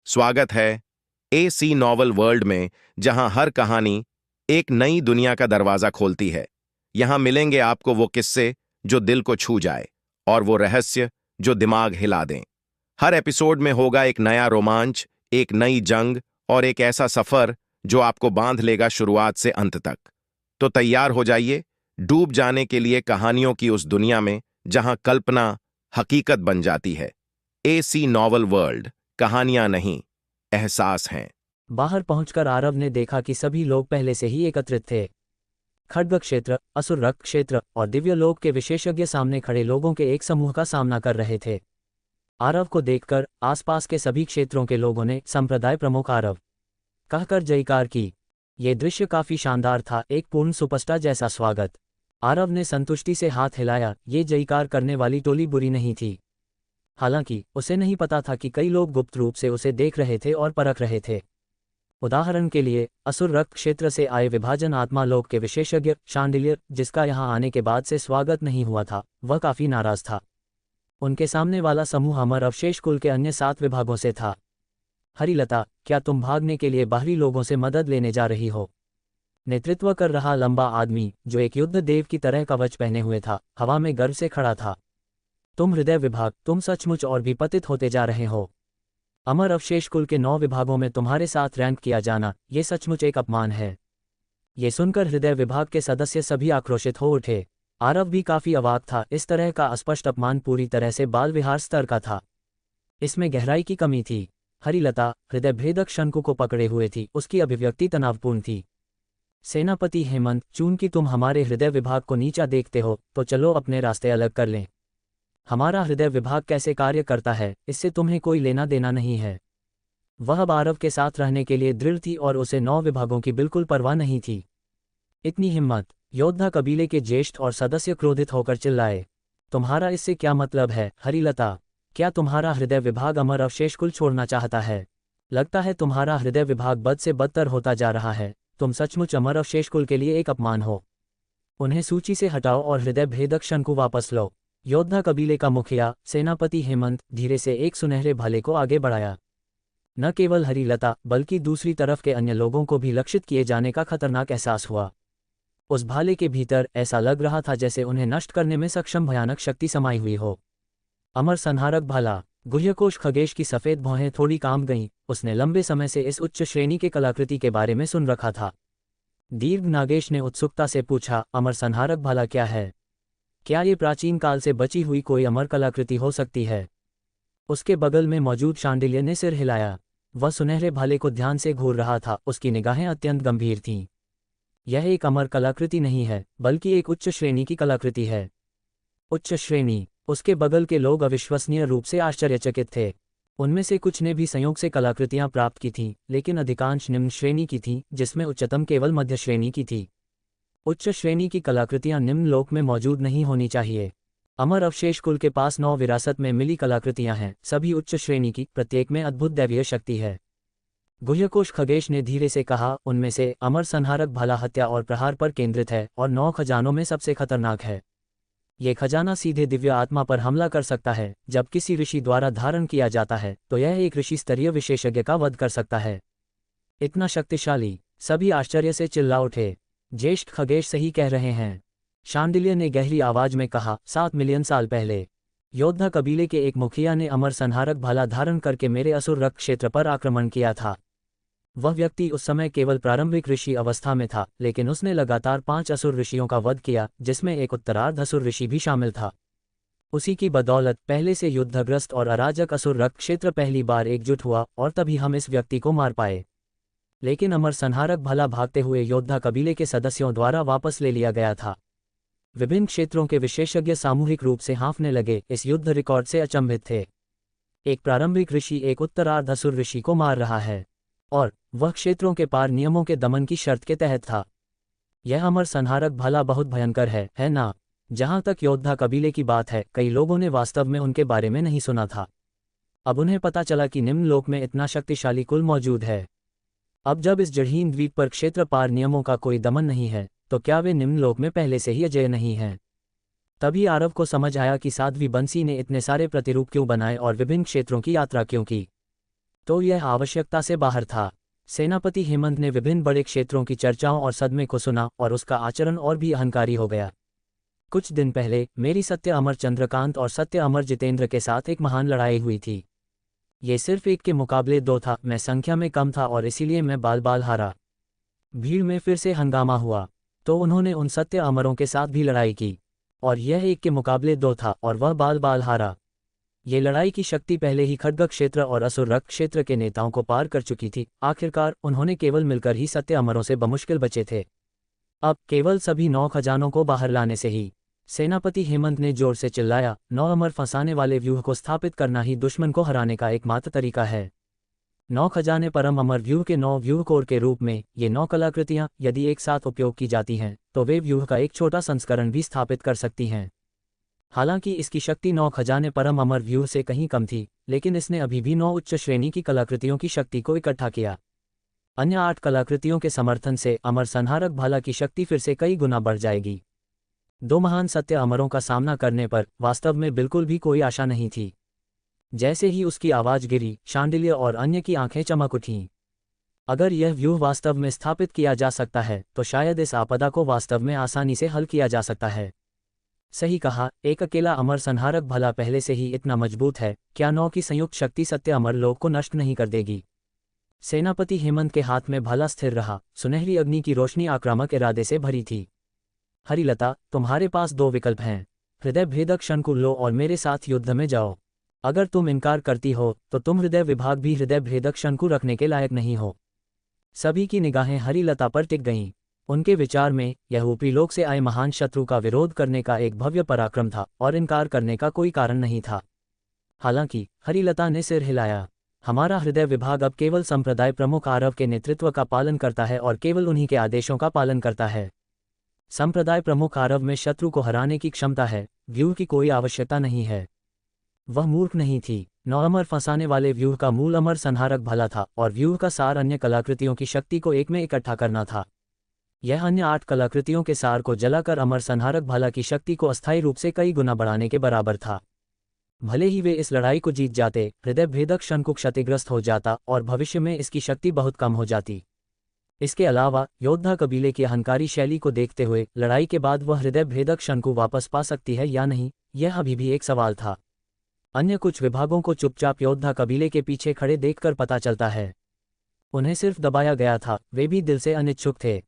स्वागत है AC novel world में, जहां हर कहानी एक नई दुनिया का दरवाजा खोलती है। यहां मिलेंगे आपको वो किस्से जो दिल को छू जाए और वो रहस्य जो दिमाग हिला दें। हर एपिसोड में होगा एक नया रोमांच, एक नई जंग और एक ऐसा सफर जो आपको बांध लेगा शुरुआत से अंत तक। तो तैयार हो जाइए डूब जाने के लिए कहानियों की उस दुनिया में जहां कल्पना हकीकत बन जाती है। एसी नॉवल वर्ल्ड, कहानियां नहीं, एहसास हैं। बाहर पहुंचकर आरव ने देखा कि सभी लोग पहले से ही एकत्रित थे। खड्ग क्षेत्र, असुर रक्त क्षेत्र और दिव्य लोक के विशेषज्ञ सामने खड़े लोगों के एक समूह का सामना कर रहे थे। आरव को देखकर आसपास के सभी क्षेत्रों के लोगों ने संप्रदाय प्रमुख आरव कहकर जयकार की। ये दृश्य काफी शानदार था, एक पूर्ण सुपरस्टार जैसा स्वागत। आरव ने संतुष्टि से हाथ हिलाया। ये जयकार करने वाली टोली बुरी नहीं थी। हालांकि उसे नहीं पता था कि कई लोग गुप्त रूप से उसे देख रहे थे और परख रहे थे। उदाहरण के लिए असुर रक्त क्षेत्र से आए विभाजन आत्मा लोक के विशेषज्ञ शांडिल्य, जिसका यहां आने के बाद से स्वागत नहीं हुआ था, वह काफी नाराज था। उनके सामने वाला समूह अमर अवशेष कुल के अन्य 7 विभागों से था। हरिलता, क्या तुम भागने के लिए बाहरी लोगों से मदद लेने जा रही हो? नेतृत्व कर रहा लंबा आदमी, जो एक युद्ध देव की तरह कवच पहने हुए था, हवा में गर्व से खड़ा था। तुम हृदय विभाग, तुम सचमुच और भी पतित होते जा रहे हो। अमर अवशेष कुल के 9 विभागों में तुम्हारे साथ रैंक किया जाना, ये सचमुच एक अपमान है। ये सुनकर हृदय विभाग के सदस्य सभी आक्रोशित हो उठे। आरव भी काफी अवाक था। इस तरह का अस्पष्ट अपमान पूरी तरह से बाल विहार स्तर का था। इसमें गहराई की कमी थी। हरिलता हृदय भेदक शंकु को पकड़े हुए थी, उसकी अभिव्यक्ति तनावपूर्ण थी। सेनापति हेमंत, चूंकि तुम हमारे हृदय विभाग को नीचा देखते हो, तो चलो अपने रास्ते अलग कर लें। हमारा हृदय विभाग कैसे कार्य करता है, इससे तुम्हें कोई लेना देना नहीं है। वह अब आरव के साथ रहने के लिए दृढ़ थी और उसे 9 विभागों की बिल्कुल परवाह नहीं थी। इतनी हिम्मत! योद्धा कबीले के ज्येष्ठ और सदस्य क्रोधित होकर चिल्लाए। तुम्हारा इससे क्या मतलब है हरिलता? क्या तुम्हारा हृदय विभाग अमर अवशेष कुल छोड़ना चाहता है? लगता है तुम्हारा हृदय विभाग बद से बदतर होता जा रहा है। तुम सचमुच अमर अवशेष कुल के लिए एक अपमान हो। उन्हें सूची से हटाओ और हृदय भेदक शंकु वापस लो। योद्धा कबीले का मुखिया सेनापति हेमंत धीरे से एक सुनहरे भाले को आगे बढ़ाया। न केवल हरिलता, बल्कि दूसरी तरफ के अन्य लोगों को भी लक्षित किए जाने का खतरनाक एहसास हुआ। उस भाले के भीतर ऐसा लग रहा था जैसे उन्हें नष्ट करने में सक्षम भयानक शक्ति समाई हुई हो। अमर संहारक भाला। गुह्यकोश खगेश की सफेद भौहें थोड़ी काम गईं। उसने लंबे समय से इस उच्च श्रेणी के कलाकृति के बारे में सुन रखा था। दीर्घ नागेश ने उत्सुकता से पूछा, अमर संहारक भाला क्या है? क्या ये प्राचीन काल से बची हुई कोई अमर कलाकृति हो सकती है? उसके बगल में मौजूद शांडिल्य ने सिर हिलाया। वह सुनहरे भाले को ध्यान से घूर रहा था, उसकी निगाहें अत्यंत गंभीर थीं। यह एक अमर कलाकृति नहीं है, बल्कि एक उच्च श्रेणी की कलाकृति है। उच्च श्रेणी? उसके बगल के लोग अविश्वसनीय रूप से आश्चर्यचकित थे। उनमें से कुछ ने भी संयोग से कलाकृतियां प्राप्त की थीं, लेकिन अधिकांश निम्न श्रेणी की थीं, जिसमें उच्चतम केवल मध्य श्रेणी की थी। उच्च श्रेणी की कलाकृतियां निम्न लोक में मौजूद नहीं होनी चाहिए। अमर अवशेष कुल के पास 9 विरासत में मिली कलाकृतियां हैं, सभी उच्च श्रेणी की, प्रत्येक में अद्भुत दैवीय शक्ति है। गुह्यकोश खगेश ने धीरे से कहा, उनमें से अमर संहारक भाला हत्या और प्रहार पर केंद्रित है और 9 खजानों में सबसे खतरनाक है। ये खजाना सीधे दिव्य आत्मा पर हमला कर सकता है। जब किसी ऋषि द्वारा धारण किया जाता है, तो यह एक ऋषि स्तरीय विशेषज्ञ का वध कर सकता है। इतना शक्तिशाली? सभी आश्चर्य से चिल्ला उठे। ज्येष्ठ खगेश सही कह रहे हैं, शांडिल्य ने गहरी आवाज में कहा। 7 मिलियन साल पहले योद्धा कबीले के एक मुखिया ने अमर संहारक भाला धारण करके मेरे असुर रक्त क्षेत्र पर आक्रमण किया था। वह व्यक्ति उस समय केवल प्रारंभिक ऋषि अवस्था में था, लेकिन उसने लगातार 5 असुर ऋषियों का वध किया, जिसमें एक उत्तरार्ध असुर ऋषि भी शामिल था। उसी की बदौलत पहले से युद्धग्रस्त और अराजक असुर रक्त क्षेत्र पहली बार एकजुट हुआ और तभी हम इस व्यक्ति को मार पाए। लेकिन अमर संहारक भाला भागते हुए योद्धा कबीले के सदस्यों द्वारा वापस ले लिया गया था। विभिन्न क्षेत्रों के विशेषज्ञ सामूहिक रूप से हाँफने लगे, इस युद्ध रिकॉर्ड से अचंभित थे। एक प्रारंभिक ऋषि एक उत्तरार्ध असुर ऋषि को मार रहा है, और वह क्षेत्रों के पार नियमों के दमन की शर्त के तहत था। यह अमर संहारक भाला बहुत भयंकर है ना? जहां तक योद्धा कबीले की बात है, कई लोगों ने वास्तव में उनके बारे में नहीं सुना था। अब उन्हें पता चला कि निम्न लोक में इतना शक्तिशाली कुल मौजूद है। अब जब इस जड़हीन द्वीप पर क्षेत्र पार नियमों का कोई दमन नहीं है, तो क्या वे निम्न लोक में पहले से ही अजेय नहीं हैं? तभी आरव को समझ आया कि साध्वी बंसी ने इतने सारे प्रतिरूप क्यों बनाए और विभिन्न क्षेत्रों की यात्रा क्यों की। तो यह आवश्यकता से बाहर था। सेनापति हेमंत ने विभिन्न बड़े क्षेत्रों की चर्चाओं और सदमे को सुना और उसका आचरण और भी अहंकारी हो गया। कुछ दिन पहले मेरी सत्य अमर चंद्रकांत और सत्य अमर जितेंद्र के साथ एक महान लड़ाई हुई थी। ये सिर्फ एक के मुकाबले दो था। मैं संख्या में कम था और इसीलिए मैं बाल बाल हारा। भीड़ में फिर से हंगामा हुआ, तो उन्होंने उन सत्य अमरों के साथ भी लड़ाई की, और यह एक के मुकाबले दो था और वह बाल बाल हारा। ये लड़ाई की शक्ति पहले ही खड्ग क्षेत्र और असुर रक्त क्षेत्र के नेताओं को पार कर चुकी थी। आखिरकार उन्होंने केवल मिलकर ही सत्य अमरों से बमुश्किल बचे थे। अब केवल सभी 9 खजानों को बाहर लाने से ही। सेनापति हेमंत ने जोर से चिल्लाया, 9 अमर फंसाने वाले व्यूह को स्थापित करना ही दुश्मन को हराने का एकमात्र तरीका है। 9 खजाने परम अमर व्यूह के 9 व्यूह कोर के रूप में ये 9 कलाकृतियां यदि एक साथ उपयोग की जाती हैं तो वे व्यूह का एक छोटा संस्करण भी स्थापित कर सकती हैं। हालांकि इसकी शक्ति 9 खजाने परम अमर व्यूह से कहीं कम थी, लेकिन इसने अभी भी 9 उच्च श्रेणी की कलाकृतियों की शक्ति को इकट्ठा किया। अन्य 8 कलाकृतियों के समर्थन से अमर संहारक भाला की शक्ति फिर से कई गुना बढ़ जाएगी। 2 महान सत्य अमरों का सामना करने पर वास्तव में बिल्कुल भी कोई आशा नहीं थी। जैसे ही उसकी आवाज गिरी, शांडिल्य और अन्य की आंखें चमक उठीं। अगर यह व्यूह वास्तव में स्थापित किया जा सकता है तो शायद इस आपदा को वास्तव में आसानी से हल किया जा सकता है। सही कहा, एक अकेला अमर संहारक भला पहले से ही इतना मजबूत है, क्या 9 की संयुक्त शक्ति सत्य अमर लोक को नष्ट नहीं कर देगी? सेनापति हेमंत के हाथ में भाला स्थिर रहा। सुनहरी अग्नि की रोशनी आक्रामक इरादे से भरी थी। हरिलता, तुम्हारे पास 2 विकल्प हैं। हृदय भेदक शंकु लो और मेरे साथ युद्ध में जाओ। अगर तुम इनकार करती हो तो तुम हृदय विभाग भी हृदय भेदक शंकु रखने के लायक नहीं हो। सभी की निगाहें हरिलता पर टिक गईं। उनके विचार में यह ऊपरी लोक से आए महान शत्रु का विरोध करने का एक भव्य पराक्रम था और इनकार करने का कोई कारण नहीं था। हालांकि हरिलता ने सिर हिलाया। हमारा हृदय विभाग अब केवल संप्रदाय प्रमुख आरव के नेतृत्व का पालन करता है और केवल उन्हीं के आदेशों का पालन करता है। संप्रदाय प्रमुख आरव में शत्रु को हराने की क्षमता है, व्यूह की कोई आवश्यकता नहीं है। वह मूर्ख नहीं थी। 9 अमर फंसाने वाले व्यूह का मूल अमर संहारक भला था और व्यूह का सार अन्य कलाकृतियों की शक्ति को एक में इकट्ठा करना था। यह अन्य 8 कलाकृतियों के सार को जलाकर अमर संहारक भाला की शक्ति को अस्थायी रूप से कई गुना बढ़ाने के बराबर था। भले ही वे इस लड़ाई को जीत जाते, हृदय भेदक शंकु क्षतिग्रस्त हो जाता और भविष्य में इसकी शक्ति बहुत कम हो जाती। इसके अलावा योद्धा कबीले की अहंकारी शैली को देखते हुए लड़ाई के बाद वह हृदय भेदक शंकु वापस पा सकती है या नहीं, यह अभी भी एक सवाल था। अन्य कुछ विभागों को चुपचाप योद्धा कबीले के पीछे खड़े देखकर पता चलता है। उन्हें सिर्फ दबाया गया था, वे भी दिल से अनिच्छुक थे।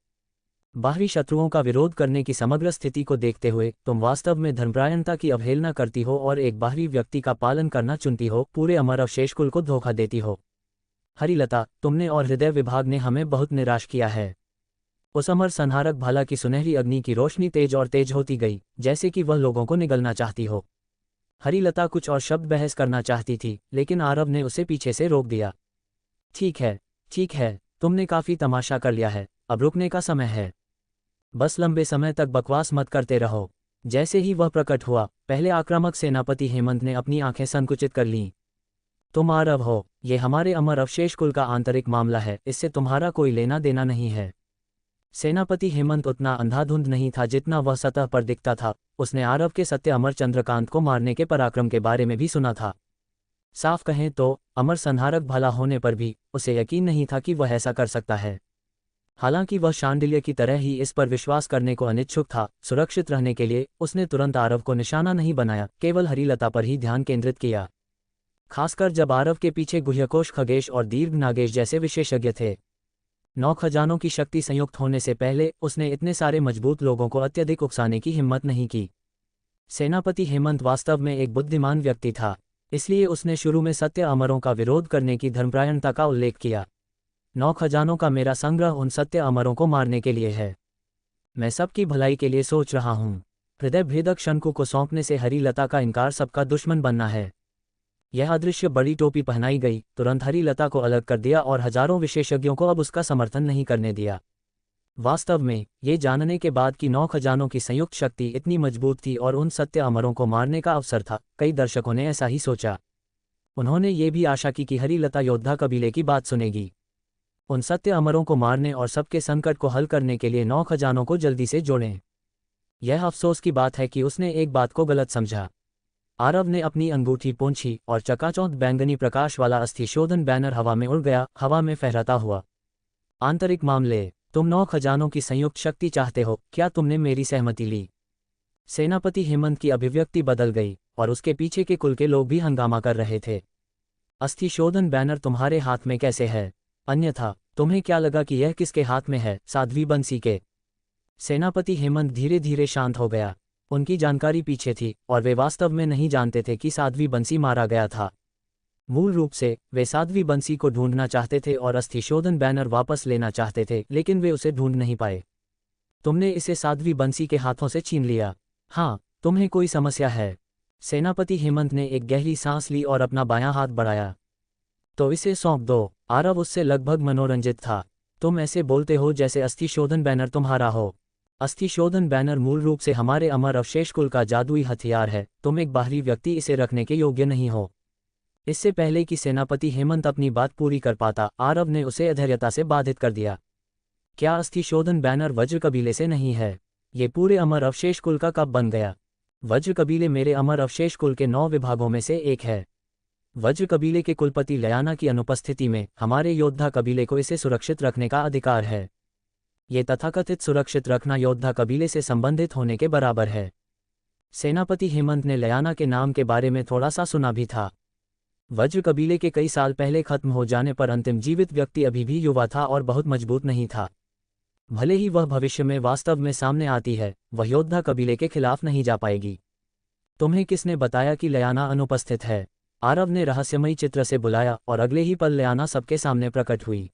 बाहरी शत्रुओं का विरोध करने की समग्र स्थिति को देखते हुए तुम वास्तव में धर्मपरायणता की अवहेलना करती हो और एक बाहरी व्यक्ति का पालन करना चुनती हो, पूरे अमर अवशेष कुल को धोखा देती हो। हरिलता, तुमने और हृदय विभाग ने हमें बहुत निराश किया है। उस अमर संहारक भाला की सुनहरी अग्नि की रोशनी तेज और तेज होती गई, जैसे कि वह लोगों को निगलना चाहती हो। हरिलता कुछ और शब्द बहस करना चाहती थी, लेकिन आरव ने उसे पीछे से रोक दिया। ठीक है, तुमने काफी तमाशा कर लिया है, अब रुकने का समय है। बस लंबे समय तक बकवास मत करते रहो। जैसे ही वह प्रकट हुआ, पहले आक्रामक सेनापति हेमंत ने अपनी आंखें संकुचित कर लीं। तुम आरव हो, ये हमारे अमर अवशेष कुल का आंतरिक मामला है, इससे तुम्हारा कोई लेना देना नहीं है। सेनापति हेमंत उतना अंधाधुंध नहीं था जितना वह सतह पर दिखता था। उसने आरव के सत्य अमर चंद्रकांत को मारने के पराक्रम के बारे में भी सुना था। साफ कहें तो अमर संहारक भला होने पर भी उसे यकीन नहीं था कि वह ऐसा कर सकता है। हालांकि वह शांडिल्य की तरह ही इस पर विश्वास करने को अनिच्छुक था। सुरक्षित रहने के लिए उसने तुरंत आरव को निशाना नहीं बनाया, केवल हरिलता पर ही ध्यान केंद्रित किया, खासकर जब आरव के पीछे गुह्यकोश खगेश और दीर्घ नागेश जैसे विशेषज्ञ थे। 9 खजानों की शक्ति संयुक्त होने से पहले उसने इतने सारे मजबूत लोगों को अत्यधिक उकसाने की हिम्मत नहीं की। सेनापति हेमंत वास्तव में एक बुद्धिमान व्यक्ति था, इसलिए उसने शुरू में सत्य अमरों का विरोध करने की धर्मपरायणता का उल्लेख किया। 9 खजानों का मेरा संग्रह उन सत्य अमरों को मारने के लिए है। मैं सबकी भलाई के लिए सोच रहा हूँ। हृदय भेदक शंकु को सौंपने से हरिलता का इनकार सबका दुश्मन बनना है। यह अदृश्य बड़ी टोपी पहनाई गई, तुरंत हरिलता को अलग कर दिया और हजारों विशेषज्ञों को अब उसका समर्थन नहीं करने दिया। वास्तव में ये जानने के बाद कि 9 खजानों की संयुक्त शक्ति इतनी मजबूत थी और उन सत्य अमरों को मारने का अवसर था, कई दर्शकों ने ऐसा ही सोचा। उन्होंने ये भी आशा की कि हरिलता योद्धा कबीले की बात सुनेगी, उन सत्य अमरों को मारने और सबके संकट को हल करने के लिए 9 खजानों को जल्दी से जोड़ें। यह अफसोस की बात है कि उसने एक बात को गलत समझा। आरव ने अपनी अंगूठी पोंछी और चकाचौंध बैंगनी प्रकाश वाला अस्थि शोधन बैनर हवा में उड़ गया, हवा में फहराता हुआ। आंतरिक मामले, तुम 9 खजानों की संयुक्त शक्ति चाहते हो, क्या तुमने मेरी सहमति ली? सेनापति हेमंत की अभिव्यक्ति बदल गई और उसके पीछे के कुल के लोग भी हंगामा कर रहे थे। अस्थि शोधन बैनर तुम्हारे हाथ में कैसे है? अन्यथा तुम्हें क्या लगा कि यह किसके हाथ में है? साध्वी बंसी के। सेनापति हेमंत धीरे धीरे शांत हो गया। उनकी जानकारी पीछे थी और वे वास्तव में नहीं जानते थे कि साध्वी बंसी मारा गया था। मूल रूप से वे साध्वी बंसी को ढूंढना चाहते थे और अस्थि शोधन बैनर वापस लेना चाहते थे, लेकिन वे उसे ढूंढ नहीं पाए। तुमने इसे साध्वी बंसी के हाथों से छीन लिया। हाँ, तुम्हें कोई समस्या है? सेनापति हेमंत ने एक गहरी सांस ली और अपना बायां हाथ बढ़ाया। तो इसे सौंप दो। आरव उससे लगभग मनोरंजित था। तुम ऐसे बोलते हो जैसे अस्थि शोधन बैनर तुम्हारा हो। अस्थि शोधन बैनर मूल रूप से हमारे अमर अवशेष कुल का जादुई हथियार है। तुम एक बाहरी व्यक्ति इसे रखने के योग्य नहीं हो। इससे पहले कि सेनापति हेमंत अपनी बात पूरी कर पाता, आरव ने उसे अधैर्यता से बाधित कर दिया। क्या अस्थि शोधन बैनर वज्र कबीले से नहीं है? ये पूरे अमर अवशेष कुल का कब बन गया? वज्र कबीले मेरे अमर अवशेष कुल के 9 विभागों में से एक है। वज्र कबीले के कुलपति लयाना की अनुपस्थिति में हमारे योद्धा कबीले को इसे सुरक्षित रखने का अधिकार है। ये तथाकथित सुरक्षित रखना योद्धा कबीले से संबंधित होने के बराबर है। सेनापति हेमंत ने लयाना के नाम के बारे में थोड़ा सा सुना भी था। वज्र कबीले के कई साल पहले खत्म हो जाने पर अंतिम जीवित व्यक्ति अभी भी युवा था और बहुत मजबूत नहीं था। भले ही वह भविष्य में वास्तव में सामने आती है, वह योद्धा कबीले के खिलाफ नहीं जा पाएगी। तुम्हें किसने बताया कि लयाना अनुपस्थित है? आरव ने रहस्यमयी चित्र से बुलाया और अगले ही पल लयाना सबके सामने प्रकट हुई।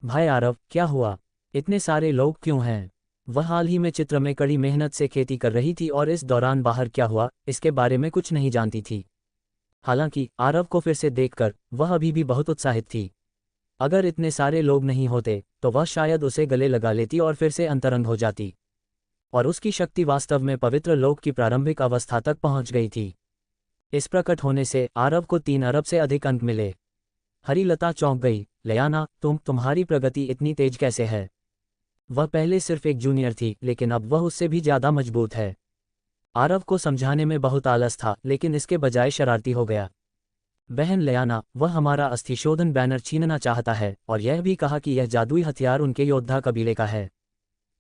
भाई आरव, क्या हुआ? इतने सारे लोग क्यों हैं? वह हाल ही में चित्र में कड़ी मेहनत से खेती कर रही थी और इस दौरान बाहर क्या हुआ इसके बारे में कुछ नहीं जानती थी। हालांकि आरव को फिर से देखकर वह अभी भी बहुत उत्साहित थी। अगर इतने सारे लोग नहीं होते तो वह शायद उसे गले लगा लेती और फिर से अंतरंग हो जाती। और उसकी शक्ति वास्तव में पवित्र लोक की प्रारंभिक अवस्था तक पहुंच गई थी। इस प्रकट होने से आरव को 3 अरब से अधिक अंक मिले। हरिलता चौंक गई। लयाना, तुम्हारी प्रगति इतनी तेज कैसे है? वह पहले सिर्फ एक जूनियर थी, लेकिन अब वह उससे भी ज्यादा मजबूत है। आरव को समझाने में बहुत आलस था, लेकिन इसके बजाय शरारती हो गया। बहन लयाना, वह हमारा अस्थि शोधन बैनर छीनना चाहता है और यह भी कहा कि यह जादुई हथियार उनके योद्धा कबीले का है।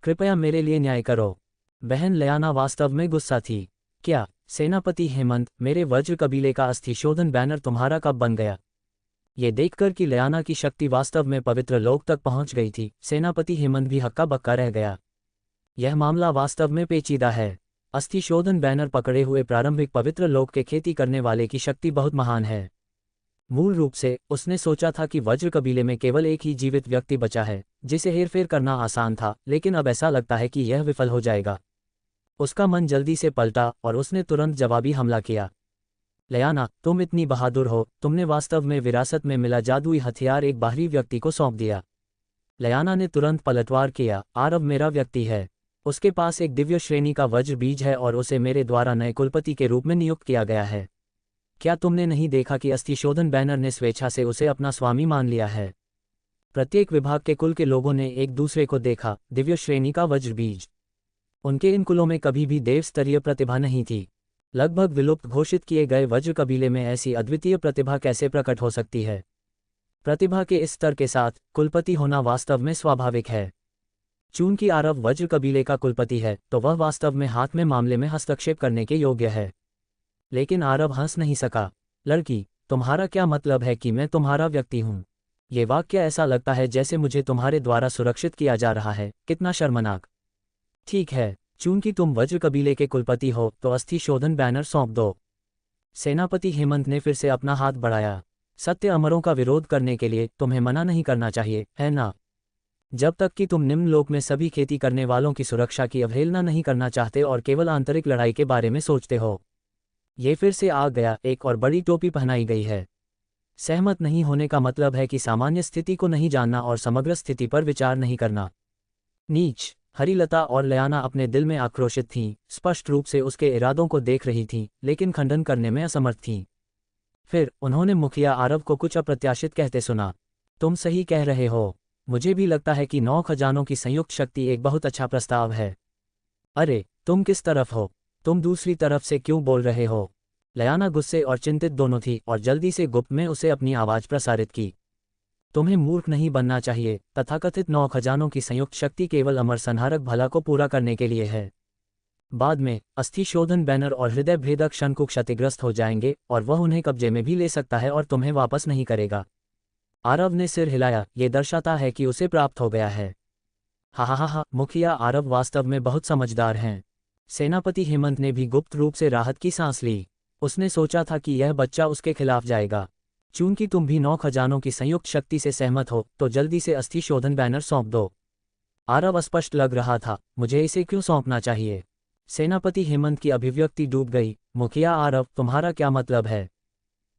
कृपया मेरे लिए न्याय करो। बहन लयाना वास्तव में गुस्सा थी। क्या? सेनापति हेमंत, मेरे वज्र कबीले का अस्थि शोधन बैनर तुम्हारा कब बन गया? ये देखकर कि लयाना की शक्ति वास्तव में पवित्र लोक तक पहुंच गई थी, सेनापति हेमंत भी हक्का बक्का रह गया। यह मामला वास्तव में पेचीदा है। अस्थि शोधन बैनर पकड़े हुए प्रारंभिक पवित्र लोक के खेती करने वाले की शक्ति बहुत महान है। मूल रूप से उसने सोचा था कि वज्र कबीले में केवल एक ही जीवित व्यक्ति बचा है जिसे हेरफेर करना आसान था, लेकिन अब ऐसा लगता है कि यह विफल हो जाएगा। उसका मन जल्दी से पलटा और उसने तुरंत जवाबी हमला किया। लयाना, तुम इतनी बहादुर हो, तुमने वास्तव में विरासत में मिला जादुई हथियार एक बाहरी व्यक्ति को सौंप दिया। लयाना ने तुरंत पलटवार किया। आरव मेरा व्यक्ति है। उसके पास एक दिव्य श्रेणी का वज्र बीज है और उसे मेरे द्वारा नए कुलपति के रूप में नियुक्त किया गया है। क्या तुमने नहीं देखा कि अस्थि शोधन बैनर ने स्वेच्छा से उसे अपना स्वामी मान लिया है? प्रत्येक विभाग के कुल के लोगों ने एक दूसरे को देखा। दिव्य श्रेणी का वज्र बीज। उनके इन कुलों में कभी भी देव स्तरीय प्रतिभा नहीं थी। लगभग विलुप्त घोषित किए गए वज्र कबीले में ऐसी अद्वितीय प्रतिभा कैसे प्रकट हो सकती है? प्रतिभा के इस स्तर के साथ कुलपति होना वास्तव में स्वाभाविक है। चूंकि आरव वज्र कबीले का कुलपति है, तो वह वास्तव में हाथ में मामले में हस्तक्षेप करने के योग्य है। लेकिन आरव हंस नहीं सका। लड़की, तुम्हारा क्या मतलब है कि मैं तुम्हारा व्यक्ति हूं? ये वाक्य ऐसा लगता है जैसे मुझे तुम्हारे द्वारा सुरक्षित किया जा रहा है। कितना शर्मनाक। ठीक है, चूंकि तुम वज्र कबीले के कुलपति हो तो अस्थि शोधन बैनर सौंप दो। सेनापति हेमंत ने फिर से अपना हाथ बढ़ाया। सत्य अमरों का विरोध करने के लिए तुम्हें मना नहीं करना चाहिए, है ना? जब तक कि तुम निम्न लोक में सभी खेती करने वालों की सुरक्षा की अवहेलना नहीं करना चाहते और केवल आंतरिक लड़ाई के बारे में सोचते हो। ये फिर से आ गया। एक और बड़ी टोपी पहनाई गई है। सहमत नहीं होने का मतलब है कि सामान्य स्थिति को नहीं जानना और समग्र स्थिति पर विचार नहीं करना। नीच। हरिलता और लयाना अपने दिल में आक्रोशित थीं, स्पष्ट रूप से उसके इरादों को देख रही थीं, लेकिन खंडन करने में असमर्थ थीं। फिर उन्होंने मुखिया आरव को कुछ अप्रत्याशित कहते सुना। तुम सही कह रहे हो। मुझे भी लगता है कि 9 खजानों की संयुक्त शक्ति एक बहुत अच्छा प्रस्ताव है। अरे, तुम किस तरफ हो? तुम दूसरी तरफ से क्यों बोल रहे हो? लयाना गुस्से और चिंतित दोनों थी और जल्दी से गुप्त में उसे अपनी आवाज प्रसारित की। तुम्हें मूर्ख नहीं बनना चाहिए। तथाकथित 9 खजानों की संयुक्त शक्ति केवल अमर संहारक भला को पूरा करने के लिए है। बाद में अस्थि शोधन बैनर और हृदय भेदक शंकु क्षतिग्रस्त हो जाएंगे और वह उन्हें कब्जे में भी ले सकता है और तुम्हें वापस नहीं करेगा। आरव ने सिर हिलाया, ये दर्शाता है कि उसे प्राप्त हो गया है। हा, मुखिया आरव वास्तव में बहुत समझदार हैं। सेनापति हेमंत ने भी गुप्त रूप से राहत की सांस ली। उसने सोचा था कि यह बच्चा उसके खिलाफ जाएगा। चूंकि तुम भी 9 खजानों की संयुक्त शक्ति से सहमत हो तो जल्दी से अस्थि शोधन बैनर सौंप दो। आरव अस्पष्ट लग रहा था, मुझे इसे क्यों सौंपना चाहिए? सेनापति हेमंत की अभिव्यक्ति डूब गई। मुखिया आरव, तुम्हारा क्या मतलब है?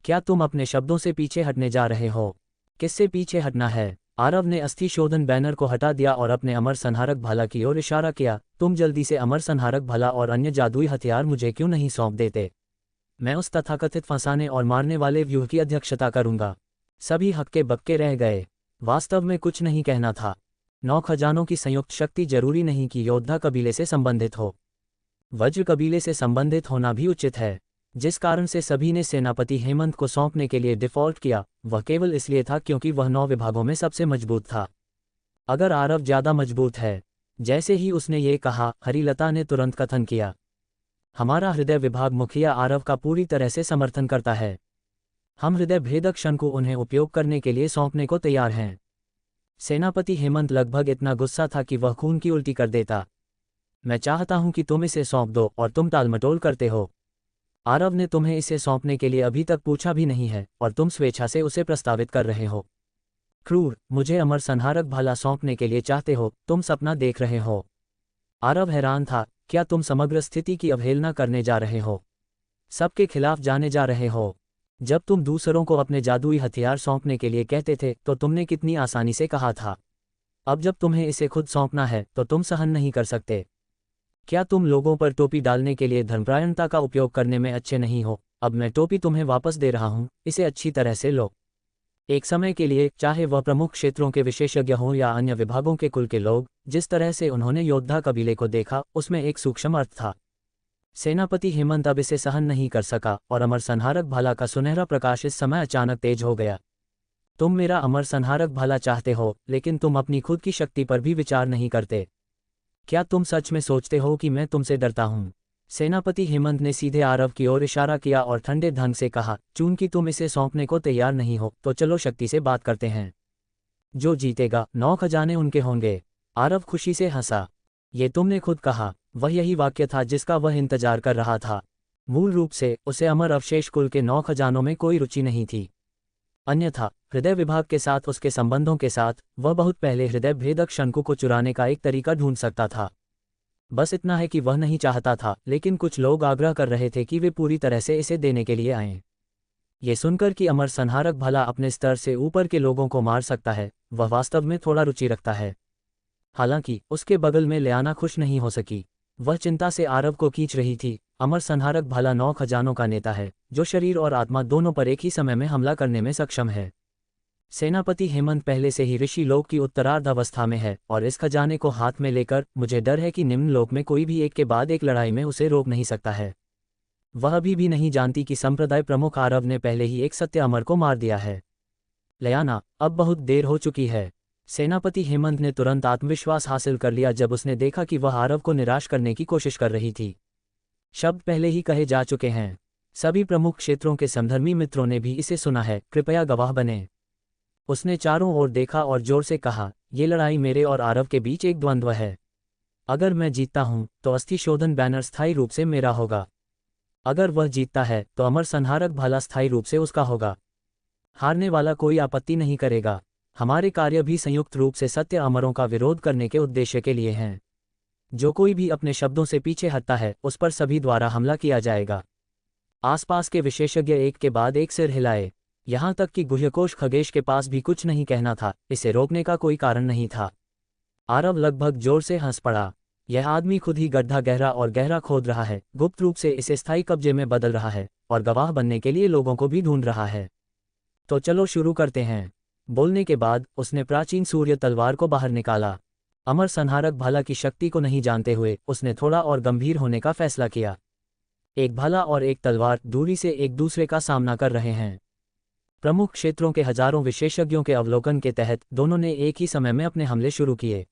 क्या तुम अपने शब्दों से पीछे हटने जा रहे हो? किससे पीछे हटना है? आरव ने अस्थि शोधन बैनर को हटा दिया और अपने अमर संहारक भला की ओर इशारा किया। तुम जल्दी से अमर संहारक भला और अन्य जादुई हथियार मुझे क्यों नहीं सौंप देते? मैं उस तथाकथित फंसाने और मारने वाले व्यूह की अध्यक्षता करूंगा। सभी हक्के बक्के रह गए। वास्तव में कुछ नहीं कहना था। 9 खजानों की संयुक्त शक्ति जरूरी नहीं कि योद्धा कबीले से संबंधित हो। वज्र कबीले से संबंधित होना भी उचित है। जिस कारण से सभी ने सेनापति हेमंत को सौंपने के लिए डिफ़ॉल्ट किया, वह केवल इसलिए था क्योंकि वह 9 विभागों में सबसे मजबूत था। अगर आरव ज्यादा मजबूत है। जैसे ही उसने ये कहा, हरिलता ने तुरंत कथन किया, हमारा हृदय विभाग मुखिया आरव का पूरी तरह से समर्थन करता है। हम हृदय भेदक शंकु उन्हें उपयोग करने के लिए सौंपने को तैयार हैं। सेनापति हेमंत लगभग इतना गुस्सा था कि वह खून की उल्टी कर देता। मैं चाहता हूं कि तुम इसे सौंप दो और तुम टालमटोल करते हो। आरव ने तुम्हें इसे सौंपने के लिए अभी तक पूछा भी नहीं है और तुम स्वेच्छा से उसे प्रस्तावित कर रहे हो। क्रूर, मुझे अमर संहारक भाला सौंपने के लिए चाहते हो? तुम सपना देख रहे हो। आरव हैरान था, क्या तुम समग्र स्थिति की अवहेलना करने जा रहे हो? सबके खिलाफ जाने जा रहे हो? जब तुम दूसरों को अपने जादुई हथियार सौंपने के लिए कहते थे तो तुमने कितनी आसानी से कहा था। अब जब तुम्हें इसे खुद सौंपना है तो तुम सहन नहीं कर सकते। क्या तुम लोगों पर टोपी डालने के लिए धर्मपरायणता का उपयोग करने में अच्छे नहीं हो? अब मैं टोपी तुम्हें वापस दे रहा हूं, इसे अच्छी तरह से लो। एक समय के लिए, चाहे वह प्रमुख क्षेत्रों के विशेषज्ञ हों या अन्य विभागों के कुल के लोग, जिस तरह से उन्होंने योद्धा कबीले को देखा उसमें एक सूक्ष्म अर्थ था। सेनापति हेमंत अब इसे सहन नहीं कर सका और अमर संहारक भाला का सुनहरा प्रकाश इस समय अचानक तेज हो गया। तुम मेरा अमर संहारक भाला चाहते हो, लेकिन तुम अपनी खुद की शक्ति पर भी विचार नहीं करते। क्या तुम सच में सोचते हो कि मैं तुमसे डरता हूं? सेनापति हेमंत ने सीधे आरव की ओर इशारा किया और ठंडे ढंग से कहा, चूंकि तुम इसे सौंपने को तैयार नहीं हो तो चलो शक्ति से बात करते हैं। जो जीतेगा 9 खजाने उनके होंगे। आरव खुशी से हंसा। ये तुमने खुद कहा। वह यही वाक्य था जिसका वह इंतजार कर रहा था। मूल रूप से उसे अमर अवशेष कुल के 9 खजानों में कोई रुचि नहीं थी। अन्यथा हृदय विभाग के साथ उसके संबंधों के साथ वह बहुत पहले हृदय भेदक शंकु को चुराने का एक तरीका ढूंढ सकता था। बस इतना है कि वह नहीं चाहता था, लेकिन कुछ लोग आग्रह कर रहे थे कि वे पूरी तरह से इसे देने के लिए आएं। ये सुनकर कि अमर संहारक भला अपने स्तर से ऊपर के लोगों को मार सकता है, वह वास्तव में थोड़ा रुचि रखता है। हालांकि उसके बगल में लयाना खुश नहीं हो सकी। वह चिंता से आरव को खींच रही थी। अमर संहारक भला 9 खजानों का नेता है, जो शरीर और आत्मा दोनों पर एक ही समय में हमला करने में सक्षम है। सेनापति हेमंत पहले से ही ऋषि लोक की उत्तरार्ध अवस्था में है और इस खजाने को हाथ में लेकर मुझे डर है कि निम्न लोक में कोई भी एक के बाद एक लड़ाई में उसे रोक नहीं सकता है। वह अभी भी नहीं जानती कि संप्रदाय प्रमुख आरव ने पहले ही एक सत्य अमर को मार दिया है। लयाना, अब बहुत देर हो चुकी है। सेनापति हेमंत ने तुरंत आत्मविश्वास हासिल कर लिया जब उसने देखा कि वह आरव को निराश करने की कोशिश कर रही थी। शब्द पहले ही कहे जा चुके हैं। सभी प्रमुख क्षेत्रों के समधर्मी मित्रों ने भी इसे सुना है, कृपया गवाह बने। उसने चारों ओर देखा और जोर से कहा, ये लड़ाई मेरे और आरव के बीच एक द्वंद्व है। अगर मैं जीतता हूं तो अस्थि शोधन बैनर स्थायी रूप से मेरा होगा। अगर वह जीतता है तो अमर संहारक भाला स्थायी रूप से उसका होगा। हारने वाला कोई आपत्ति नहीं करेगा। हमारे कार्य भी संयुक्त रूप से सत्य अमरों का विरोध करने के उद्देश्य के लिए हैं। जो कोई भी अपने शब्दों से पीछे हटता है उस पर सभी द्वारा हमला किया जाएगा। आसपास के विशेषज्ञ एक के बाद एक सिर हिलाए। यहां तक कि गुह्यकोश खगेश के पास भी कुछ नहीं कहना था, इसे रोकने का कोई कारण नहीं था। आरव लगभग जोर से हंस पड़ा। यह आदमी खुद ही गड्ढा गहरा और गहरा खोद रहा है, गुप्त रूप से इसे स्थायी कब्जे में बदल रहा है और गवाह बनने के लिए लोगों को भी ढूंढ रहा है। तो चलो शुरू करते हैं। बोलने के बाद उसने प्राचीन सूर्य तलवार को बाहर निकाला। अमर संहारक भाला की शक्ति को नहीं जानते हुए उसने थोड़ा और गंभीर होने का फैसला किया। एक भाला और एक तलवार दूरी से एक दूसरे का सामना कर रहे हैं। प्रमुख क्षेत्रों के हजारों विशेषज्ञों के अवलोकन के तहत दोनों ने एक ही समय में अपने हमले शुरू किए।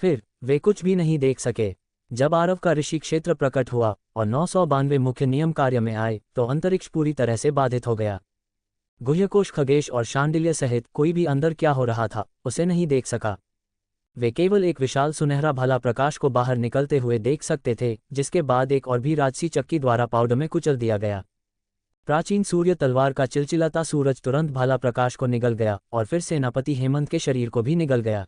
फिर वे कुछ भी नहीं देख सके। जब आरव का ऋषि क्षेत्र प्रकट हुआ और 992 मुख्य नियम कार्य में आए तो अंतरिक्ष पूरी तरह से बाधित हो गया। गुह्यकोश, खगेश और शांडिल्य सहित कोई भी अंदर क्या हो रहा था उसे नहीं देख सका। वे केवल एक विशाल सुनहरा भाला प्रकाश को बाहर निकलते हुए देख सकते थे, जिसके बाद एक और भी राजसी चक्की द्वारा पाउडर में कुचल दिया गया। प्राचीन सूर्य तलवार का चिलचिलाता सूरज तुरंत भाला प्रकाश को निगल गया और फिर सेनापति हेमंत के शरीर को भी निगल गया।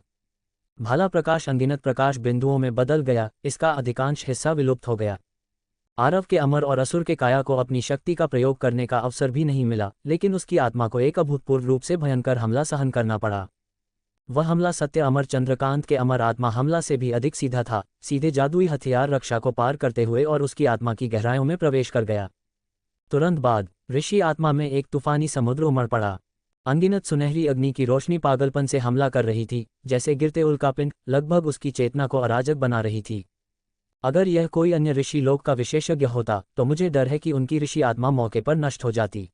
भाला प्रकाश अनगिनत प्रकाश बिंदुओं में बदल गया, इसका अधिकांश हिस्सा विलुप्त हो गया। आरव के अमर और असुर के काया को अपनी शक्ति का प्रयोग करने का अवसर भी नहीं मिला, लेकिन उसकी आत्मा को एक अभूतपूर्व रूप से भयंकर हमला सहन करना पड़ा। वह हमला सत्य अमर चंद्रकांत के अमर आत्मा हमला से भी अधिक सीधा था, सीधे जादुई हथियार रक्षा को पार करते हुए और उसकी आत्मा की गहराइयों में प्रवेश कर गया। तुरंत बाद ऋषि आत्मा में एक तूफानी समुद्र उमड़ पड़ा। अनगिनत सुनहरी अग्नि की रोशनी पागलपन से हमला कर रही थी, जैसे गिरते उल्कापिंड, लगभग उसकी चेतना को अराजक बना रही थी। अगर यह कोई अन्य ऋषि लोक का विशेषज्ञ होता तो मुझे डर है कि उनकी ऋषि आत्मा मौके पर नष्ट हो जाती।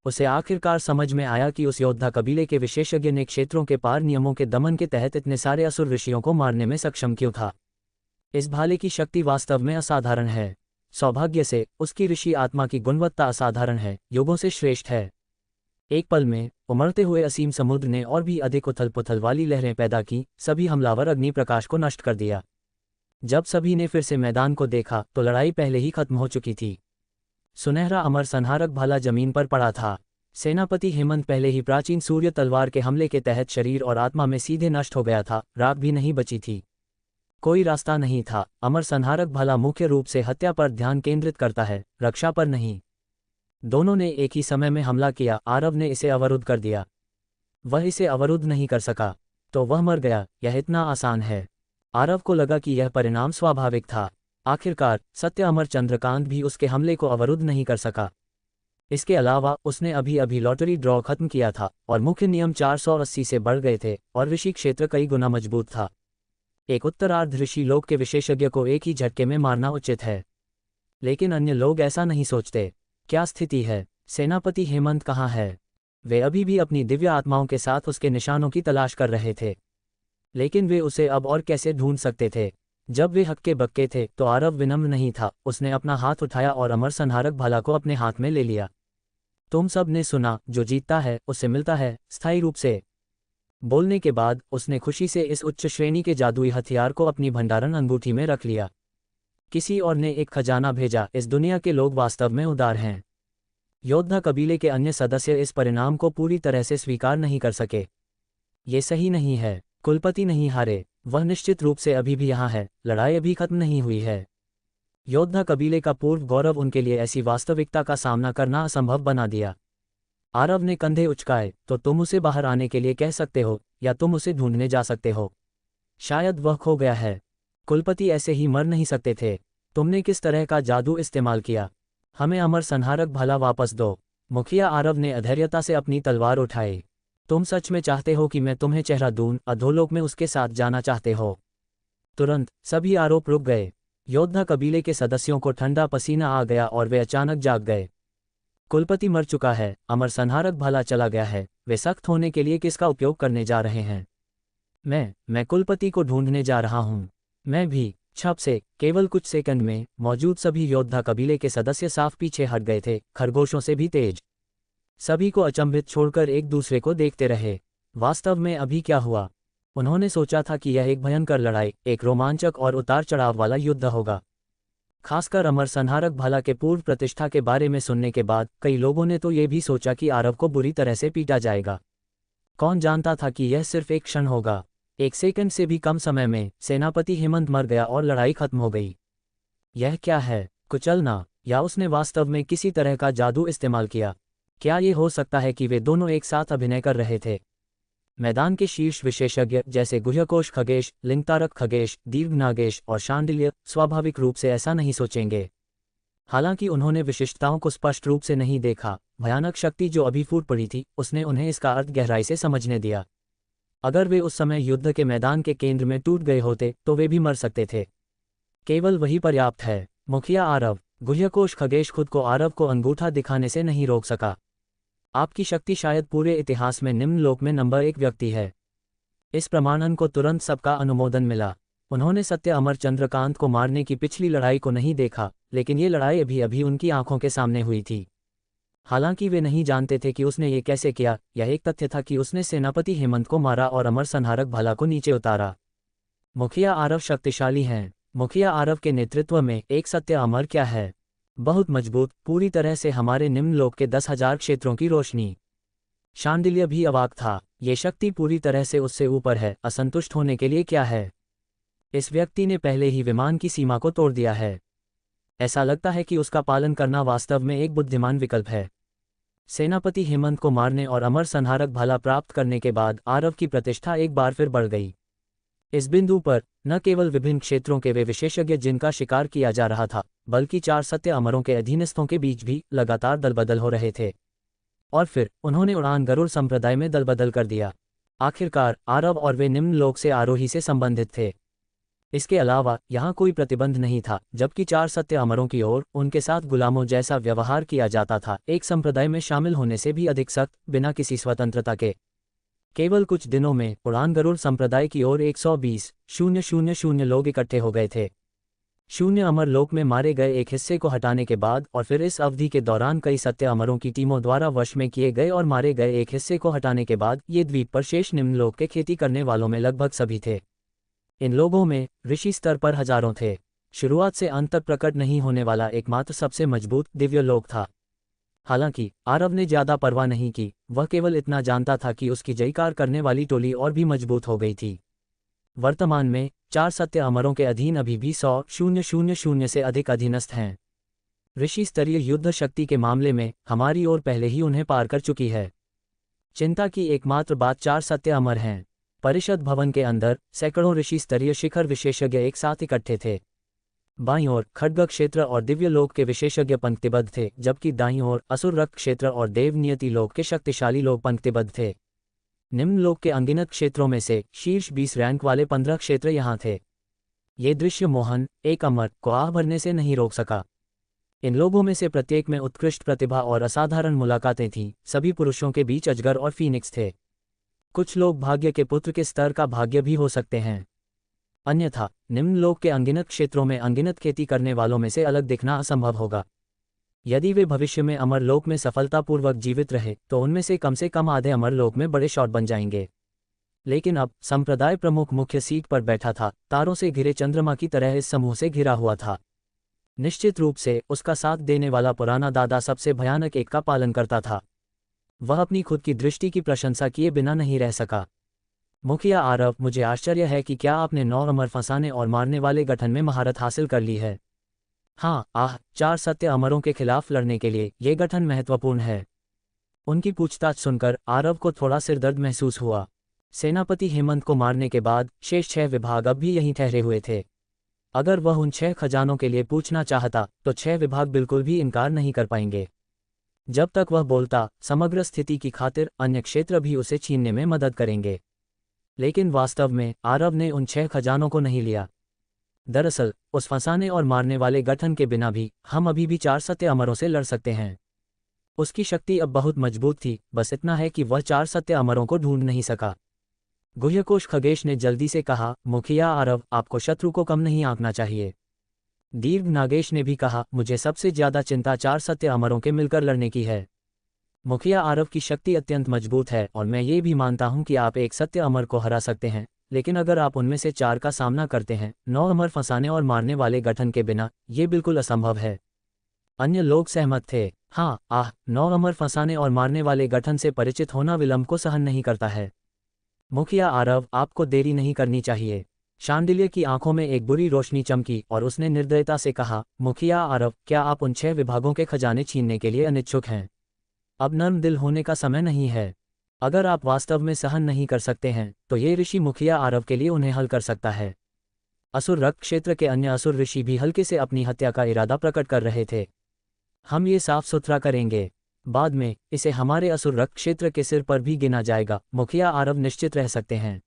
उसे आखिरकार समझ में आया कि उस योद्धा कबीले के विशेषज्ञ ने क्षेत्रों के पार नियमों के दमन के तहत इतने सारे असुर ऋषियों को मारने में सक्षम क्यों था। इस भाले की शक्ति वास्तव में असाधारण है। सौभाग्य से उसकी ऋषि आत्मा की गुणवत्ता असाधारण है, युगों से श्रेष्ठ है। एक पल में उमड़ते हुए असीम समुद्र ने और भी अधिक उथल पुथल वाली लहरें पैदा की, सभी हमलावर अग्नि प्रकाश को नष्ट कर दिया। जब सभी ने फिर से मैदान को देखा तो लड़ाई पहले ही खत्म हो चुकी थी। सुनहरा अमर संहारक भाला जमीन पर पड़ा था। सेनापति हेमंत पहले ही प्राचीन सूर्य तलवार के हमले के तहत शरीर और आत्मा में सीधे नष्ट हो गया था, राख भी नहीं बची थी। कोई रास्ता नहीं था। अमर संहारक भाला मुख्य रूप से हत्या पर ध्यान केंद्रित करता है, रक्षा पर नहीं। दोनों ने एक ही समय में हमला किया। आरव ने इसे अवरुद्ध कर दिया। वह इसे अवरुद्ध नहीं कर सका तो वह मर गया। यह इतना आसान है। आरव को लगा कि यह परिणाम स्वाभाविक था। आखिरकार सत्य अमर चंद्रकांत भी उसके हमले को अवरुद्ध नहीं कर सका। इसके अलावा उसने अभी अभी लॉटरी ड्रॉ खत्म किया था और मुख्य नियम 480 से बढ़ गए थे और ऋषि क्षेत्र कई गुना मजबूत था। एक उत्तरार्ध ऋषि लोक के विशेषज्ञ को एक ही झटके में मारना उचित है, लेकिन अन्य लोग ऐसा नहीं सोचते। क्या स्थिति है? सेनापति हेमंत कहाँ है? वे अभी भी अपनी दिव्य आत्माओं के साथ उसके निशानों की तलाश कर रहे थे, लेकिन वे उसे अब और कैसे ढूंढ सकते थे? जब वे हक्के बक्के थे तो आरव विनम्र नहीं था। उसने अपना हाथ उठाया और अमर संहारक भाला को अपने हाथ में ले लिया। तुम सब ने सुना, जो जीतता है उससे मिलता है स्थायी रूप से। बोलने के बाद उसने खुशी से इस उच्च श्रेणी के जादुई हथियार को अपनी भंडारण अंगूठी में रख लिया। किसी और ने एक खजाना भेजा। इस दुनिया के लोग वास्तव में उदार हैं। योद्धा कबीले के अन्य सदस्य इस परिणाम को पूरी तरह से स्वीकार नहीं कर सके। ये सही नहीं है। कुलपति नहीं हारे, वह निश्चित रूप से अभी भी यहाँ है। लड़ाई अभी खत्म नहीं हुई है। योद्धा कबीले का पूर्व गौरव उनके लिए ऐसी वास्तविकता का सामना करना असंभव बना दिया। आरव ने कंधे उचकाए। तो तुम उसे बाहर आने के लिए कह सकते हो या तुम उसे ढूंढने जा सकते हो। शायद वह खो गया है। कुलपति ऐसे ही मर नहीं सकते थे। तुमने किस तरह का जादू इस्तेमाल किया? हमें अमर संहारक भाला वापस दो। मुखिया आरव ने अधैर्यता से अपनी तलवार उठाई। तुम सच में चाहते हो कि मैं तुम्हें चेहरा दूं? अधोलोक में उसके साथ जाना चाहते हो? तुरंत सभी आरोप रुक गए। योद्धा कबीले के सदस्यों को ठंडा पसीना आ गया और वे अचानक जाग गए। कुलपति मर चुका है। अमर संहारक भाला चला गया है। वे सख्त होने के लिए किसका उपयोग करने जा रहे हैं? मैं कुलपति को ढूंढने जा रहा हूं। मैं भी। छप से केवल कुछ सेकंड में मौजूद सभी योद्धा कबीले के सदस्य साफ पीछे हट गए थे, खरगोशों से भी तेज। सभी को अचंभित छोड़कर एक दूसरे को देखते रहे। वास्तव में अभी क्या हुआ? उन्होंने सोचा था कि यह एक भयंकर लड़ाई, एक रोमांचक और उतार चढ़ाव वाला युद्ध होगा। खासकर अमर संहारक भाला के पूर्व प्रतिष्ठा के बारे में सुनने के बाद कई लोगों ने तो ये भी सोचा कि आरव को बुरी तरह से पीटा जाएगा। कौन जानता था कि यह सिर्फ एक क्षण होगा। एक सेकंड से भी कम समय में सेनापति हेमंत मर गया और लड़ाई खत्म हो गई। यह क्या है? कुचलना? या उसने वास्तव में किसी तरह का जादू इस्तेमाल किया? क्या ये हो सकता है कि वे दोनों एक साथ अभिनय कर रहे थे? मैदान के शीर्ष विशेषज्ञ जैसे गुह्यकोश खगेश, लिंगतारक खगेश, दीर्घनागेश और शांडिल्य स्वाभाविक रूप से ऐसा नहीं सोचेंगे। हालांकि उन्होंने विशिष्टताओं को स्पष्ट रूप से नहीं देखा। भयानक शक्ति जो अभी फूट पड़ी थी उसने उन्हें इसका अर्थ गहराई से समझने दिया। अगर वे उस समय युद्ध के मैदान के केंद्र में टूट गए होते तो वे भी मर सकते थे। केवल वही पर्याप्त है। मुखिया आरव, गुह्यकोश खगेश खुद को आरव को अंगूठा दिखाने से नहीं रोक सका। आपकी शक्ति शायद पूरे इतिहास में निम्न लोक में नंबर 1 व्यक्ति है। इस प्रमाणन को तुरंत सबका अनुमोदन मिला। उन्होंने सत्य अमर चंद्रकांत को मारने की पिछली लड़ाई को नहीं देखा, लेकिन ये लड़ाई अभी अभी उनकी आंखों के सामने हुई थी। हालांकि वे नहीं जानते थे कि उसने ये कैसे किया। यह एक तथ्य था कि उसने सेनापति हेमंत को मारा और अमर संहारक भाला को नीचे उतारा। मुखिया आरव शक्तिशाली हैं। मुखिया आरव के नेतृत्व में एक सत्य अमर क्या है? बहुत मजबूत, पूरी तरह से हमारे निम्न लोक के 10,000 क्षेत्रों की रोशनी। शांडिल्य भी अवाक था। ये शक्ति पूरी तरह से उससे ऊपर है। असंतुष्ट होने के लिए क्या है? इस व्यक्ति ने पहले ही विमान की सीमा को तोड़ दिया है। ऐसा लगता है कि उसका पालन करना वास्तव में एक बुद्धिमान विकल्प है। सेनापति हेमंत को मारने और अमर संहारक भाला प्राप्त करने के बाद आरव की प्रतिष्ठा एक बार फिर बढ़ गई। इस बिंदु पर न केवल विभिन्न क्षेत्रों के वे विशेषज्ञ जिनका शिकार किया जा रहा था, बल्कि 4 सत्य अमरों के अधीनस्थों के बीच भी लगातार दलबदल हो रहे थे। और फिर उन्होंने उड़ान गरुड़ संप्रदाय में दलबदल कर दिया। आखिरकार आरव और वे निम्न लोक से आरोही से संबंधित थे। इसके अलावा यहाँ कोई प्रतिबंध नहीं था, जबकि 4 सत्य अमरों की ओर उनके साथ गुलामों जैसा व्यवहार किया जाता था, एक संप्रदाय में शामिल होने से भी अधिक सख्त, बिना किसी स्वतंत्रता के। केवल कुछ दिनों में उड़ान गरुड़ संप्रदाय की ओर 120,000 लोग इकट्ठे हो गए थे। शून्य अमर लोक में मारे गए एक हिस्से को हटाने के बाद और फिर इस अवधि के दौरान कई सत्य अमरों की टीमों द्वारा वश में किए गए और मारे गए एक हिस्से को हटाने के बाद ये द्वीप पर शेष निम्न लोक के खेती करने वालों में लगभग सभी थे। इन लोगों में ऋषि स्तर पर हजारों थे। शुरुआत से अंत तक प्रकट नहीं होने वाला एकमात्र सबसे मजबूत दिव्य लोक था। हालांकि आरव ने ज्यादा परवाह नहीं की। वह केवल इतना जानता था कि उसकी जयकार करने वाली टोली और भी मजबूत हो गई थी। वर्तमान में 4 सत्य अमरों के अधीन अभी भी 100,000 से अधिक अधीनस्थ हैं। ऋषि स्तरीय युद्ध शक्ति के मामले में हमारी ओर पहले ही उन्हें पार कर चुकी है। चिंता की एकमात्र बात 4 सत्य अमर हैं। परिषद भवन के अंदर सैकड़ों ऋषि स्तरीय शिखर विशेषज्ञ एक साथ इकट्ठे थे। बाईं ओर खड्ग क्षेत्र और दिव्य लोक के विशेषज्ञ पंक्तिबद्ध थे, जबकि दाईं ओर असुर रक्त क्षेत्र और देव नियति लोक के शक्तिशाली लोग पंक्तिबद्ध थे। निम्न लोक के अनगिनत क्षेत्रों में से शीर्ष 20 रैंक वाले 15 क्षेत्र यहाँ थे। ये दृश्य मोहन, एक अमर, को आह भरने से नहीं रोक सका। इन लोगों में से प्रत्येक में उत्कृष्ट प्रतिभा और असाधारण मुलाकातें थीं। सभी पुरुषों के बीच अजगर और फीनिक्स थे। कुछ लोग भाग्य के पुत्र के स्तर का भाग्य भी हो सकते हैं। अन्यथा निम्न लोक के अनगिनत क्षेत्रों में अनगिनत खेती करने वालों में से अलग दिखना असंभव होगा। यदि वे भविष्य में अमर लोक में सफलतापूर्वक जीवित रहे तो उनमें से कम आधे अमर लोक में बड़े शॉट बन जाएंगे। लेकिन अब संप्रदाय प्रमुख मुख्य सीट पर बैठा था, तारों से घिरे चंद्रमा की तरह इस समूह से घिरा हुआ था। निश्चित रूप से उसका साथ देने वाला पुराना दादा सबसे भयानक एक का पालन करता था। वह अपनी खुद की दृष्टि की प्रशंसा किए बिना नहीं रह सका। मुखिया आरव, मुझे आश्चर्य है कि क्या आपने 9 अमर फंसाने और मारने वाले गठन में महारत हासिल कर ली है। हाँ, 4 सत्य अमरों के खिलाफ लड़ने के लिए ये गठन महत्वपूर्ण है। उनकी पूछताछ सुनकर आरव को थोड़ा सिरदर्द महसूस हुआ। सेनापति हेमंत को मारने के बाद शेष 6 विभाग अब भी यहीं ठहरे हुए थे। अगर वह उन 6 खजानों के लिए पूछना चाहता तो 6 विभाग बिल्कुल भी इनकार नहीं कर पाएंगे। जब तक वह बोलता, समग्र स्थिति की खातिर अन्य क्षेत्र भी उसे छीनने में मदद करेंगे। लेकिन वास्तव में आरव ने उन 6 खजानों को नहीं लिया। दरअसल उस फंसाने और मारने वाले गठन के बिना भी हम अभी भी 4 सत्य अमरों से लड़ सकते हैं। उसकी शक्ति अब बहुत मजबूत थी, बस इतना है कि वह 4 सत्य अमरों को ढूंढ नहीं सका। गुह्यकोश खगेश ने जल्दी से कहा, मुखिया आरव, आपको शत्रु को कम नहीं आंकना चाहिए। दीर्घ नागेश ने भी कहा, मुझे सबसे ज्यादा चिंता 4 सत्य अमरों के मिलकर लड़ने की है। मुखिया आरव की शक्ति अत्यंत मजबूत है और मैं ये भी मानता हूं कि आप एक सत्य अमर को हरा सकते हैं, लेकिन अगर आप उनमें से 4 का सामना करते हैं, 9 अमर फंसाने और मारने वाले गठन के बिना, ये बिल्कुल असंभव है। अन्य लोग सहमत थे। 9 अमर फंसाने और मारने वाले गठन से परिचित होना विलंब को सहन नहीं करता है। मुखिया आरव, आपको देरी नहीं करनी चाहिए। शांडिल्य की आंखों में एक बुरी रोशनी चमकी और उसने निर्दयता से कहा, मुखिया आरव, क्या आप उन 6 विभागों के खजाने छीनने के लिए अनिच्छुक हैं? अब नर्म दिल होने का समय नहीं है। अगर आप वास्तव में सहन नहीं कर सकते हैं तो ये ऋषि मुखिया आरव के लिए उन्हें हल कर सकता है। असुर रक्त क्षेत्र के अन्य असुर ऋषि भी हल्के से अपनी हत्या का इरादा प्रकट कर रहे थे। हम ये साफ सुथरा करेंगे। बाद में इसे हमारे असुर रक्त क्षेत्र के सिर पर भी गिना जाएगा। मुखिया आरव निश्चित रह सकते हैं।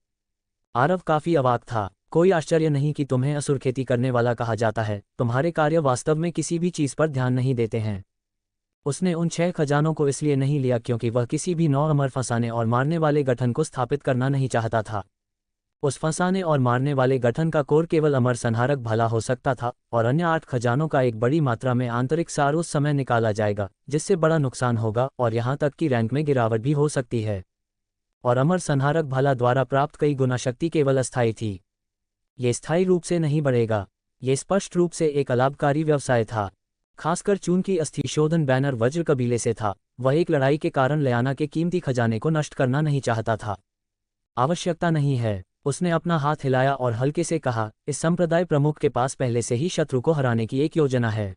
आरव काफी अवाक था। कोई आश्चर्य नहीं कि तुम्हें असुर खेती करने वाला कहा जाता है, तुम्हारे कार्य वास्तव में किसी भी चीज पर ध्यान नहीं देते हैं। उसने उन 6 खजानों को इसलिए नहीं लिया क्योंकि वह किसी भी नौ अमर फंसाने और मारने वाले गठन को स्थापित करना नहीं चाहता था। उस फंसाने और मारने वाले गठन का कोर केवल अमर संहारक भला हो सकता था, और अन्य 8 खजानों का एक बड़ी मात्रा में आंतरिक सार उस समय निकाला जाएगा जिससे बड़ा नुकसान होगा और यहाँ तक कि रैंक में गिरावट भी हो सकती है। और अमर संहारक भला द्वारा प्राप्त कई गुना शक्ति केवल अस्थायी थी, ये स्थायी रूप से नहीं बढ़ेगा। ये स्पष्ट रूप से एक अलाभकारी व्यवसाय था। खासकर चून की अस्थि शोधन बैनर वज्र कबीले से था, वह एक लड़ाई के कारण लयाना के कीमती खजाने को नष्ट करना नहीं चाहता था। आवश्यकता नहीं है, उसने अपना हाथ हिलाया और हल्के से कहा, इस संप्रदाय प्रमुख के पास पहले से ही शत्रु को हराने की एक योजना है।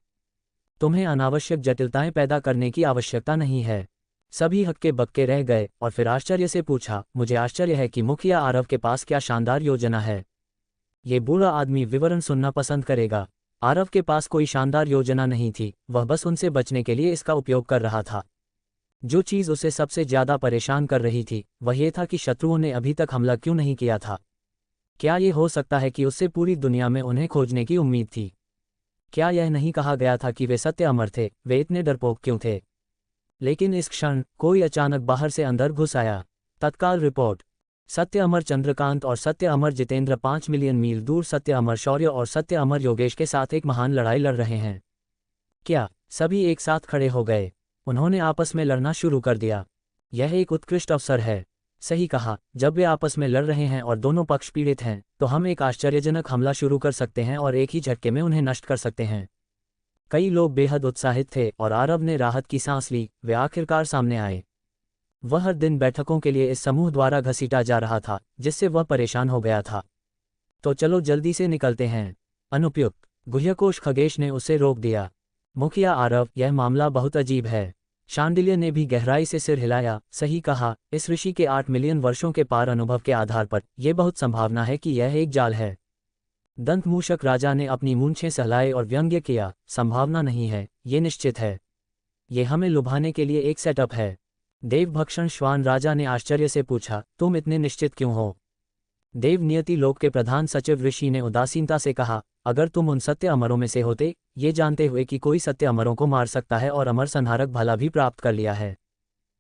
तुम्हें अनावश्यक जटिलताएं पैदा करने की आवश्यकता नहीं है। सभी हक्के बक्के रह गए और फिर आश्चर्य से पूछा, मुझे आश्चर्य है कि मुखिया आरव के पास क्या शानदार योजना है। ये बूढ़ा आदमी विवरण सुनना पसंद करेगा। आरव के पास कोई शानदार योजना नहीं थी, वह बस उनसे बचने के लिए इसका उपयोग कर रहा था। जो चीज़ उसे सबसे ज्यादा परेशान कर रही थी वह ये था कि शत्रुओं ने अभी तक हमला क्यों नहीं किया था। क्या ये हो सकता है कि उससे पूरी दुनिया में उन्हें खोजने की उम्मीद थी? क्या यह नहीं कहा गया था कि वे सत्य अमर थे, वे इतने डरपोक क्यों थे? लेकिन इस क्षण कोई अचानक बाहर से अंदर घुस आया। तत्काल रिपोर्ट, सत्य अमर चंद्रकांत और सत्य अमर जितेंद्र 5 मिलियन मील दूर सत्य अमर शौर्य और सत्य अमर योगेश के साथ एक महान लड़ाई लड़ रहे हैं। क्या? सभी एक साथ खड़े हो गए। उन्होंने आपस में लड़ना शुरू कर दिया। यह एक उत्कृष्ट अवसर है। सही कहा, जब वे आपस में लड़ रहे हैं और दोनों पक्ष पीड़ित हैं तो हम एक आश्चर्यजनक हमला शुरू कर सकते हैं और एक ही झटके में उन्हें नष्ट कर सकते हैं। कई लोग बेहद उत्साहित थे और आरव ने राहत की सांस ली, वे आखिरकार सामने आए। वह हर दिन बैठकों के लिए इस समूह द्वारा घसीटा जा रहा था जिससे वह परेशान हो गया था। तो चलो जल्दी से निकलते हैं। अनुपयुक्त, गुह्यकोश खगेश ने उसे रोक दिया। मुखिया आरव, यह मामला बहुत अजीब है। शांडिल्य ने भी गहराई से सिर हिलाया। सही कहा, इस ऋषि के 8 मिलियन वर्षों के पार अनुभव के आधार पर यह बहुत संभावना है कि यह एक जाल है। दंतमूषक राजा ने अपनी मूंछें सहलाए और व्यंग्य किया, संभावना नहीं है, ये निश्चित है। ये हमें लुभाने के लिए एक सेटअप है। देवभक्षण श्वान राजा ने आश्चर्य से पूछा, तुम इतने निश्चित क्यों हो? देव नियति लोक के प्रधान सचिव ऋषि ने उदासीनता से कहा, अगर तुम उन सत्य अमरों में से होते, ये जानते हुए कि कोई सत्य अमरों को मार सकता है और अमर संहारक भला भी प्राप्त कर लिया है,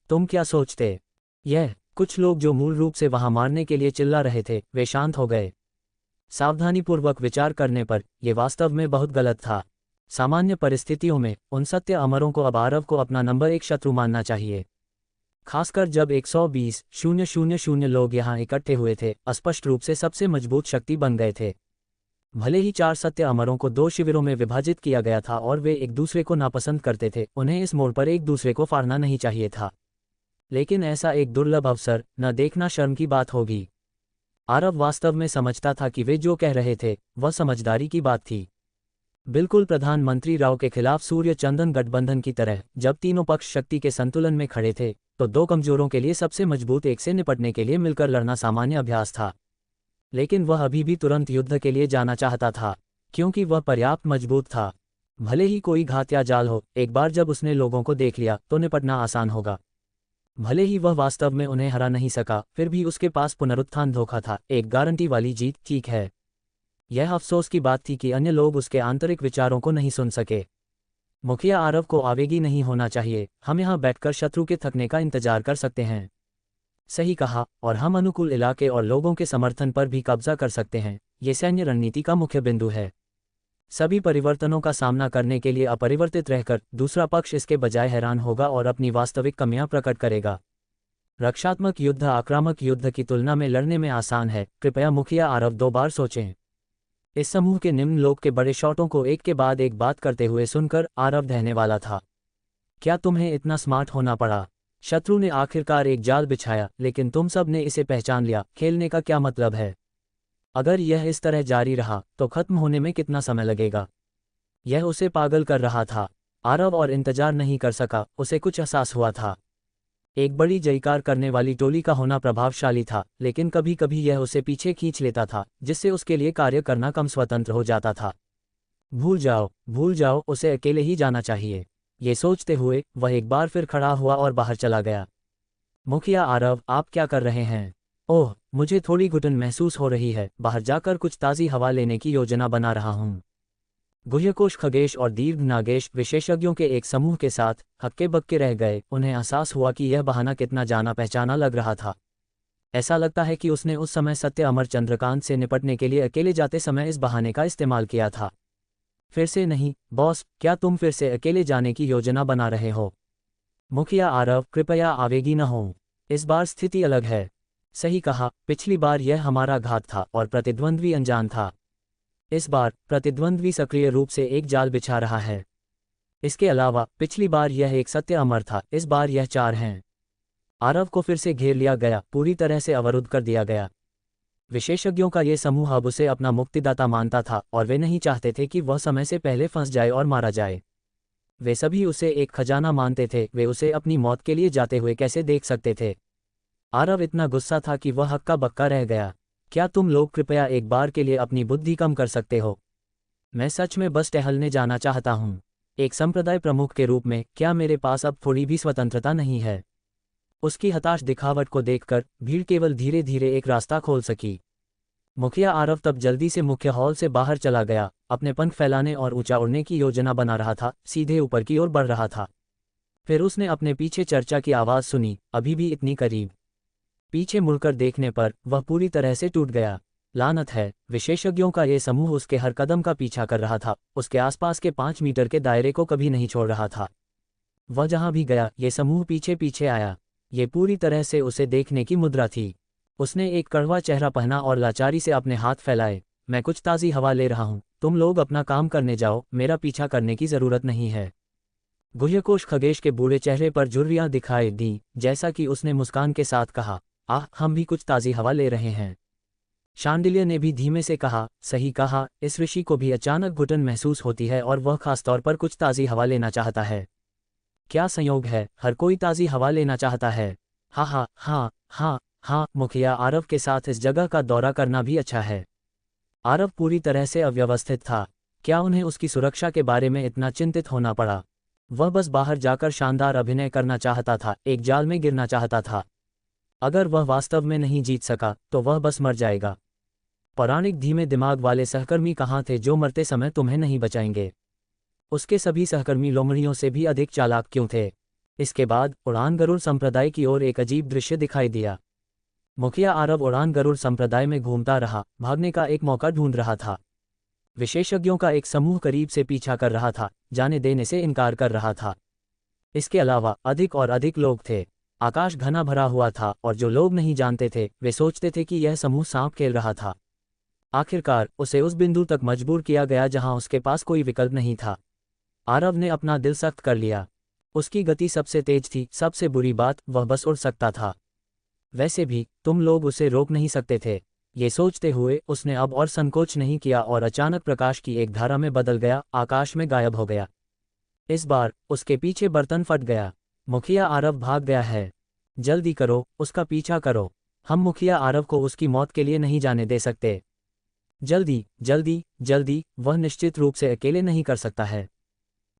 तुम क्या सोचते? यह कुछ लोग जो मूल रूप से वहां मारने के लिए चिल्ला रहे थे वे शांत हो गए। सावधानीपूर्वक विचार करने पर यह वास्तव में बहुत गलत था। सामान्य परिस्थितियों में उन सत्य अमरों को अब आरव को अपना नंबर 1 शत्रु मानना चाहिए, खासकर जब 120,000 लोग यहाँ इकट्ठे हुए थे, स्पष्ट रूप से सबसे मजबूत शक्ति बन गए थे। भले ही 4 सत्य अमरों को 2 शिविरों में विभाजित किया गया था और वे एक दूसरे को नापसंद करते थे, उन्हें इस मोड़ पर एक दूसरे को फाड़ना नहीं चाहिए था। लेकिन ऐसा एक दुर्लभ अवसर न देखना शर्म की बात होगी। आरव वास्तव में समझता था कि वे जो कह रहे थे वह समझदारी की बात थी। बिल्कुल प्रधानमंत्री राव के खिलाफ सूर्य चंदन गठबंधन की तरह, जब तीनों पक्ष शक्ति के संतुलन में खड़े थे तो 2 कमजोरों के लिए सबसे मजबूत एक से निपटने के लिए मिलकर लड़ना सामान्य अभ्यास था। लेकिन वह अभी भी तुरंत युद्ध के लिए जाना चाहता था, क्योंकि वह पर्याप्त मजबूत था। भले ही कोई घात या जाल हो, एक बार जब उसने लोगों को देख लिया तो निपटना आसान होगा। भले ही वह वास्तव में उन्हें हरा नहीं सका, फिर भी उसके पास पुनरुत्थान धोखा था, एक गारंटी वाली जीत। ठीक है, यह अफसोस की बात थी कि अन्य लोग उसके आंतरिक विचारों को नहीं सुन सके। मुखिया आरव को आवेगी नहीं होना चाहिए। हम यहाँ बैठकर शत्रु के थकने का इंतजार कर सकते हैं। सही कहा, और हम अनुकूल इलाके और लोगों के समर्थन पर भी कब्जा कर सकते हैं। ये सैन्य रणनीति का मुख्य बिंदु है। सभी परिवर्तनों का सामना करने के लिए अपरिवर्तित रहकर दूसरा पक्ष इसके बजाय हैरान होगा और अपनी वास्तविक कमियां प्रकट करेगा। रक्षात्मक युद्ध आक्रामक युद्ध की तुलना में लड़ने में आसान है। कृपया मुखिया आरव 2 बार सोचें। इस समूह के निम्न लोग के बड़े शॉटों को एक के बाद एक बात करते हुए सुनकर आरव दहने वाला था। क्या तुम्हें इतना स्मार्ट होना पड़ा? शत्रु ने आखिरकार एक जाल बिछाया, लेकिन तुम सब ने इसे पहचान लिया। खेलने का क्या मतलब है? अगर यह इस तरह जारी रहा तो खत्म होने में कितना समय लगेगा? यह उसे पागल कर रहा था। आरव और इंतजार नहीं कर सका, उसे कुछ एहसास हुआ था। एक बड़ी जयकार करने वाली टोली का होना प्रभावशाली था, लेकिन कभी कभी यह उसे पीछे खींच लेता था, जिससे उसके लिए कार्य करना कम स्वतंत्र हो जाता था। भूल जाओ, उसे अकेले ही जाना चाहिए। ये सोचते हुए वह एक बार फिर खड़ा हुआ और बाहर चला गया। मुखिया आरव, आप क्या कर रहे हैं? ओह, मुझे थोड़ी घुटन महसूस हो रही है, बाहर जाकर कुछ ताज़ी हवा लेने की योजना बना रहा हूँ। गुह्यकोश खगेश और दीर्घ नागेश विशेषज्ञों के एक समूह के साथ हक्के बक्के रह गए। उन्हें एहसास हुआ कि यह बहाना कितना जाना पहचाना लग रहा था। ऐसा लगता है कि उसने उस समय सत्य अमर चंद्रकांत से निपटने के लिए अकेले जाते समय इस बहाने का इस्तेमाल किया था। फिर से नहीं बॉस, क्या तुम फिर से अकेले जाने की योजना बना रहे हो? मुखिया आरव, कृपया आवेगी न हो। इस बार स्थिति अलग है। सही कहा, पिछली बार यह हमारा घात था और प्रतिद्वंद्वी अनजान था। इस बार प्रतिद्वंद्वी सक्रिय रूप से एक जाल बिछा रहा है। इसके अलावा पिछली बार यह एक सत्य अमर था, इस बार यह 4 हैं। आरव को फिर से घेर लिया गया, पूरी तरह से अवरुद्ध कर दिया गया। विशेषज्ञों का ये समूह अब उसे अपना मुक्तिदाता मानता था और वे नहीं चाहते थे कि वह समय से पहले फंस जाए और मारा जाए। वे सभी उसे एक खजाना मानते थे, वे उसे अपनी मौत के लिए जाते हुए कैसे देख सकते थे? आरव इतना गुस्सा था कि वह हक्का बक्का रह गया। क्या तुम लोग कृपया एक बार के लिए अपनी बुद्धि कम कर सकते हो? मैं सच में बस टहलने जाना चाहता हूँ। एक संप्रदाय प्रमुख के रूप में क्या मेरे पास अब थोड़ी भी स्वतंत्रता नहीं है? उसकी हताश दिखावट को देखकर भीड़ केवल धीरे धीरे एक रास्ता खोल सकी। मुखिया आरव तब जल्दी से मुख्य हॉल से बाहर चला गया, अपने पंख फैलाने और ऊंचा उड़ने की योजना बना रहा था, सीधे ऊपर की ओर बढ़ रहा था। फिर उसने अपने पीछे चर्चा की आवाज़ सुनी, अभी भी इतनी करीब। पीछे मुड़कर देखने पर वह पूरी तरह से टूट गया। लानत है, विशेषज्ञों का ये समूह उसके हर कदम का पीछा कर रहा था, उसके आसपास के 5 मीटर के दायरे को कभी नहीं छोड़ रहा था। वह जहां भी गया ये समूह पीछे पीछे आया। ये पूरी तरह से उसे देखने की मुद्रा थी। उसने एक कड़वा चेहरा पहना और लाचारी से अपने हाथ फैलाए। मैं कुछ ताज़ी हवा ले रहा हूँ, तुम लोग अपना काम करने जाओ, मेरा पीछा करने की ज़रूरत नहीं है। गुह्यकोश खगेश के बूढ़े चेहरे पर झुर्रियाँ दिखाई दी, जैसा कि उसने मुस्कान के साथ कहा, आह, हम भी कुछ ताज़ी हवा ले रहे हैं। शांडिल्य ने भी धीमे से कहा, सही कहा, इस ऋषि को भी अचानक घुटन महसूस होती है और वह खासतौर पर कुछ ताज़ी हवा लेना चाहता है। क्या संयोग है, हर कोई ताज़ी हवा लेना चाहता है। हाँ हाँ हाँ हाँ हाँ, मुखिया आरव के साथ इस जगह का दौरा करना भी अच्छा है। आरव पूरी तरह से अव्यवस्थित था। क्या उन्हें उसकी सुरक्षा के बारे में इतना चिंतित होना पड़ा? वह बस बाहर जाकर शानदार अभिनय करना चाहता था, एक जाल में गिरना चाहता था। अगर वह वास्तव में नहीं जीत सका तो वह बस मर जाएगा। पौराणिक धीमे दिमाग वाले सहकर्मी कहाँ थे जो मरते समय तुम्हें नहीं बचाएंगे? उसके सभी सहकर्मी लोमड़ियों से भी अधिक चालाक क्यों थे? इसके बाद उड़ान गरुड़ संप्रदाय की ओर एक अजीब दृश्य दिखाई दिया। मुखिया आरव उड़ान गरुड़ संप्रदाय में घूमता रहा, भागने का एक मौका ढूंढ रहा था। विशेषज्ञों का एक समूह करीब से पीछा कर रहा था, जाने देने से इनकार कर रहा था। इसके अलावा अधिक और अधिक लोग थे। आकाश घना भरा हुआ था और जो लोग नहीं जानते थे वे सोचते थे कि यह समूह सांप खेल रहा था। आखिरकार उसे उस बिंदु तक मजबूर किया गया जहां उसके पास कोई विकल्प नहीं था। आरव ने अपना दिल सख्त कर लिया। उसकी गति सबसे तेज थी, सबसे बुरी बात वह बस उड़ सकता था। वैसे भी तुम लोग उसे रोक नहीं सकते थे। ये सोचते हुए उसने अब और संकोच नहीं किया और अचानक प्रकाश की एक धारा में बदल गया, आकाश में गायब हो गया। इस बार उसके पीछे बर्तन फट गया। मुखिया आरव भाग गया है। जल्दी करो, उसका पीछा करो। हम मुखिया आरव को उसकी मौत के लिए नहीं जाने दे सकते। जल्दी जल्दी जल्दी, वह निश्चित रूप से अकेले नहीं कर सकता है।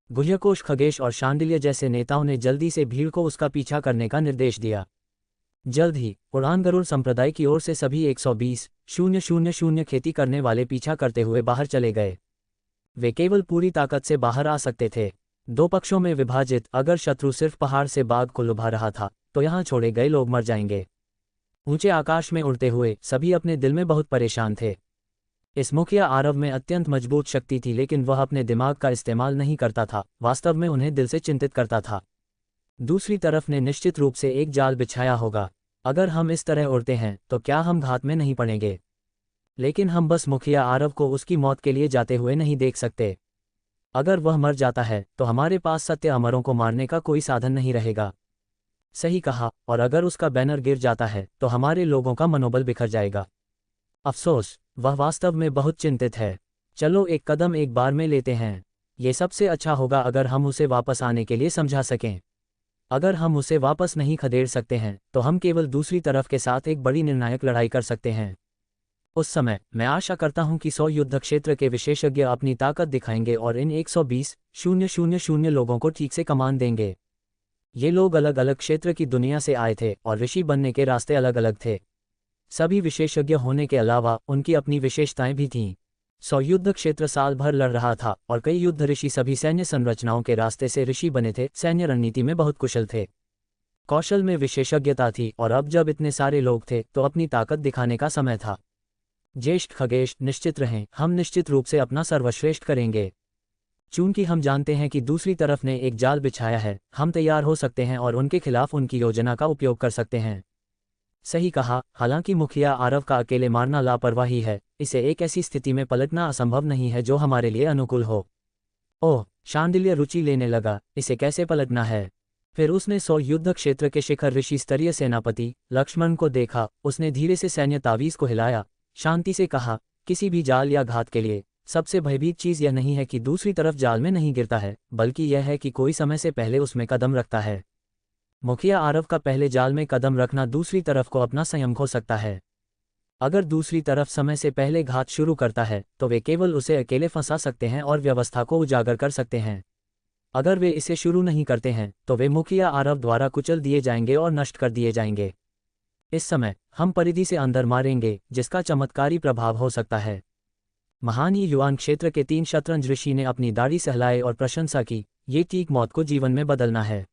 गुह्यकोश खगेश और शांडिल्य जैसे नेताओं ने जल्दी से भीड़ को उसका पीछा करने का निर्देश दिया। जल्द ही उड़ान गरुड़ संप्रदाय की ओर से सभी 120,000 खेती करने वाले पीछा करते हुए बाहर चले गए। वे केवल पूरी ताकत से बाहर आ सकते थे। 2 पक्षों में विभाजित, अगर शत्रु सिर्फ पहाड़ से बाघ को लुभा रहा था तो यहाँ छोड़े गए लोग मर जाएंगे। ऊंचे आकाश में उड़ते हुए सभी अपने दिल में बहुत परेशान थे। इस मुखिया आरव में अत्यंत मजबूत शक्ति थी, लेकिन वह अपने दिमाग का इस्तेमाल नहीं करता था, वास्तव में उन्हें दिल से चिंतित करता था। दूसरी तरफ ने निश्चित रूप से एक जाल बिछाया होगा। अगर हम इस तरह उड़ते हैं तो क्या हम घात में नहीं पड़ेंगे? लेकिन हम बस मुखिया आरव को उसकी मौत के लिए जाते हुए नहीं देख सकते। अगर वह मर जाता है तो हमारे पास सत्य अमरों को मारने का कोई साधन नहीं रहेगा। सही कहा, और अगर उसका बैनर गिर जाता है तो हमारे लोगों का मनोबल बिखर जाएगा। अफसोस, वह वास्तव में बहुत चिंतित है। चलो एक कदम एक बार में लेते हैं। ये सबसे अच्छा होगा अगर हम उसे वापस आने के लिए समझा सकें। अगर हम उसे वापस नहीं खदेड़ सकते हैं तो हम केवल दूसरी तरफ के साथ एक बड़ी निर्णायक लड़ाई कर सकते हैं। उस समय मैं आशा करता हूं कि 100 युद्ध क्षेत्र के विशेषज्ञ अपनी ताकत दिखाएंगे और इन 120,000 लोगों को ठीक से कमान देंगे। ये लोग अलग अलग क्षेत्र की दुनिया से आए थे और ऋषि बनने के रास्ते अलग अलग थे। सभी विशेषज्ञ होने के अलावा उनकी अपनी विशेषताएं भी थीं। 100 युद्ध क्षेत्र साल भर लड़ रहा था और कई युद्ध ऋषि सभी सैन्य संरचनाओं के रास्ते से ऋषि बने थे, सैन्य रणनीति में बहुत कुशल थे, कौशल में विशेषज्ञता थी और अब जब इतने सारे लोग थे तो अपनी ताकत दिखाने का समय था। ज्येष्ठ खगेश, निश्चित रहें, हम निश्चित रूप से अपना सर्वश्रेष्ठ करेंगे। चूंकि हम जानते हैं कि दूसरी तरफ ने एक जाल बिछाया है, हम तैयार हो सकते हैं और उनके खिलाफ उनकी योजना का उपयोग कर सकते हैं। सही कहा, हालांकि मुखिया आरव का अकेले मारना लापरवाही है, इसे एक ऐसी स्थिति में पलटना असंभव नहीं है जो हमारे लिए अनुकूल हो। ओह, शांडिल्य रुचि लेने लगा, इसे कैसे पलटना है? फिर उसने 100 युद्ध क्षेत्र के शिखर ऋषि स्तरीय सेनापति लक्ष्मण को देखा। उसने धीरे से सैन्य तावीज को हिलाया, शांति से कहा, किसी भी जाल या घात के लिए सबसे भयभीत चीज यह नहीं है कि दूसरी तरफ जाल में नहीं गिरता है, बल्कि यह है कि कोई समय से पहले उसमें कदम रखता है। मुखिया आरव का पहले जाल में कदम रखना दूसरी तरफ को अपना संयम खो सकता है। अगर दूसरी तरफ समय से पहले घात शुरू करता है तो वे केवल उसे अकेले फंसा सकते हैं और व्यवस्था को उजागर कर सकते हैं। अगर वे इसे शुरू नहीं करते हैं तो वे मुखिया आरव द्वारा कुचल दिए जाएंगे और नष्ट कर दिए जाएंगे। इस समय हम परिधि से अंदर मारेंगे, जिसका चमत्कारी प्रभाव हो सकता है। महान युआन क्षेत्र के 3 शतरंज ऋषि ने अपनी दाढ़ी सहलाए और प्रशंसा की, ये ठीक मौत को जीवन में बदलना है।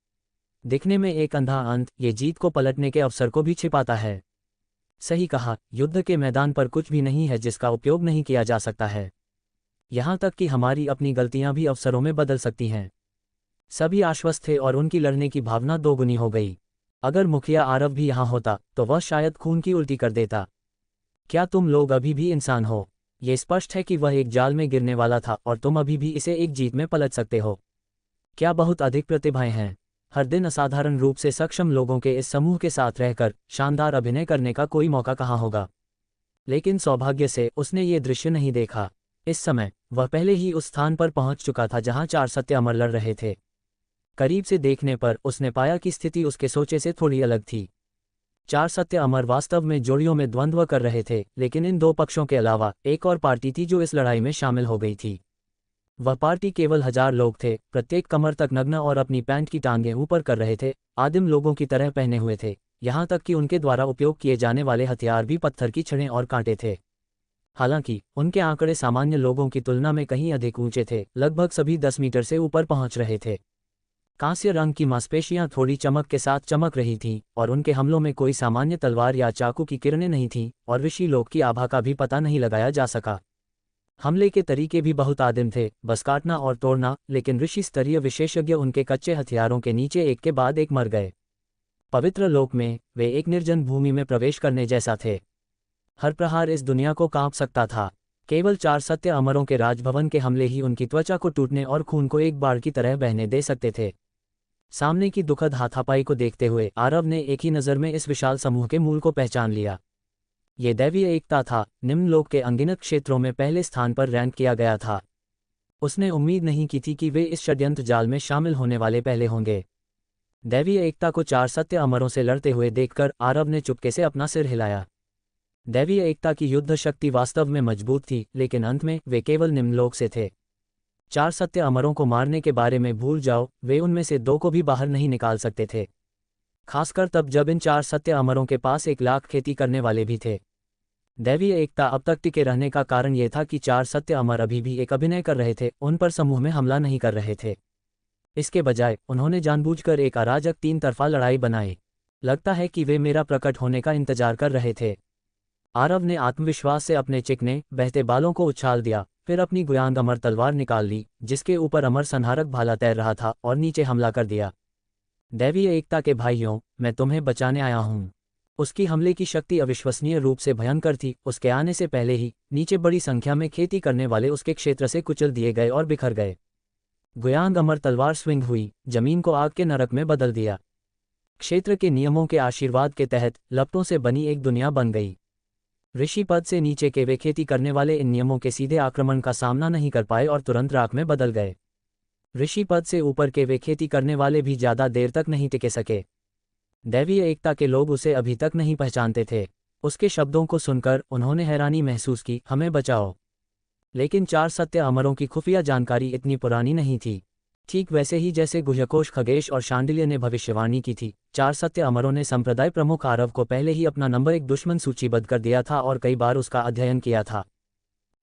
दिखने में एक अंधा अंत ये जीत को पलटने के अवसर को भी छिपाता है। सही कहा, युद्ध के मैदान पर कुछ भी नहीं है जिसका उपयोग नहीं किया जा सकता है। यहाँ तक कि हमारी अपनी गलतियां भी अवसरों में बदल सकती हैं। सभी आश्वस्त थे और उनकी लड़ने की भावना दोगुनी हो गई। अगर मुखिया आरव भी यहाँ होता तो वह शायद खून की उल्टी कर देता। क्या तुम लोग अभी भी इंसान हो? ये स्पष्ट है कि वह एक जाल में गिरने वाला था और तुम अभी भी इसे एक जीत में पलट सकते हो। क्या बहुत अधिक प्रतिभाएं हैं। हर दिन असाधारण रूप से सक्षम लोगों के इस समूह के साथ रहकर शानदार अभिनय करने का कोई मौका कहाँ होगा। लेकिन सौभाग्य से उसने ये दृश्य नहीं देखा। इस समय वह पहले ही उस स्थान पर पहुंच चुका था जहां 4 सत्य अमर लड़ रहे थे। करीब से देखने पर उसने पाया कि स्थिति उसके सोचे से थोड़ी अलग थी। 4 सत्य अमर वास्तव में जोड़ियों में द्वंद्व कर रहे थे, लेकिन इन 2 पक्षों के अलावा एक और पार्टी थी जो इस लड़ाई में शामिल हो गई थी। वह पार्टी केवल 1000 लोग थे, प्रत्येक कमर तक नग्न और अपनी पैंट की टांगें ऊपर कर रहे थे, आदिम लोगों की तरह पहने हुए थे, यहाँ तक कि उनके द्वारा उपयोग किए जाने वाले हथियार भी पत्थर की छड़ें और कांटे थे। हालांकि उनके आंकड़े सामान्य लोगों की तुलना में कहीं अधिक ऊंचे थे, लगभग सभी 10 मीटर से ऊपर पहुंच रहे थे। कांस्य रंग की मांसपेशियां थोड़ी चमक के साथ चमक रही थीं और उनके हमलों में कोई सामान्य तलवार या चाकू की किरणें नहीं थीं और ऋषि लोक की आभा का भी पता नहीं लगाया जा सका। हमले के तरीके भी बहुत आदिम थे, बस काटना और तोड़ना, लेकिन ऋषि स्तरीय विशेषज्ञ उनके कच्चे हथियारों के नीचे एक के बाद एक मर गए। पवित्र लोक में वे एक निर्जन भूमि में प्रवेश करने जैसा थे। हर प्रहार इस दुनिया को कांप सकता था। केवल 4 सत्य अमरों के राजभवन के हमले ही उनकी त्वचा को टूटने और खून को एक बाढ़ की तरह बहने दे सकते थे। सामने की दुखद हाथापाई को देखते हुए आरव ने एक ही नज़र में इस विशाल समूह के मूल को पहचान लिया। ये दैवीय एकता था, निम्नलोक के अनगिनत क्षेत्रों में पहले स्थान पर रैंक किया गया था। उसने उम्मीद नहीं की थी कि वे इस षड्यंत्र जाल में शामिल होने वाले पहले होंगे। दैवीय एकता को 4 सत्य अमरों से लड़ते हुए देखकर आरव ने चुपके से अपना सिर हिलाया। दैवीय एकता की युद्ध शक्ति वास्तव में मजबूत थी, लेकिन अंत में वे केवल निम्नलोक से थे। 4 सत्य अमरों को मारने के बारे में भूल जाओ, वे उनमें से 2 को भी बाहर नहीं निकाल सकते थे, खासकर तब जब इन 4 सत्य अमरों के पास 1 लाख खेती करने वाले भी थे। दैवीय एकता अब तक टिके रहने का कारण यह था कि 4 सत्य अमर अभी भी एक अभिनय कर रहे थे, उन पर समूह में हमला नहीं कर रहे थे। इसके बजाय उन्होंने जानबूझकर एक अराजक 3 तरफा लड़ाई बनाई। लगता है कि वे मेरा प्रकट होने का इंतजार कर रहे थे। आरव ने आत्मविश्वास से अपने चिकने बहते बालों को उछाल दिया, फिर अपनी गुयांग अमर तलवार निकाल ली जिसके ऊपर अमर संहारक भाला तैर रहा था और नीचे हमला कर दिया। दैवीय एकता के भाइयों, मैं तुम्हें बचाने आया हूँ। उसकी हमले की शक्ति अविश्वसनीय रूप से भयंकर थी। उसके आने से पहले ही नीचे बड़ी संख्या में खेती करने वाले उसके क्षेत्र से कुचल दिए गए और बिखर गए। गुयांग अमर तलवार स्विंग हुई, जमीन को आग के नरक में बदल दिया। क्षेत्र के नियमों के आशीर्वाद के तहत लपटों से बनी एक दुनिया बन गई। ऋषि पद से नीचे के वे खेती करने वाले इन नियमों के सीधे आक्रमण का सामना नहीं कर पाए और तुरंत राख में बदल गए। ऋषि पद से ऊपर के वे खेती करने वाले भी ज्यादा देर तक नहीं टिके सके। दैवीय एकता के लोग उसे अभी तक नहीं पहचानते थे। उसके शब्दों को सुनकर उन्होंने हैरानी महसूस की, हमें बचाओ। लेकिन 4 सत्य अमरों की खुफिया जानकारी इतनी पुरानी नहीं थी। ठीक वैसे ही जैसे गुह्यकोश खगेश और शांडिल्य ने भविष्यवाणी की थी, चार सत्य अमरों ने संप्रदाय प्रमुख आरव को पहले ही अपना नंबर 1 दुश्मन सूचीबद्ध कर दिया था और कई बार उसका अध्ययन किया था।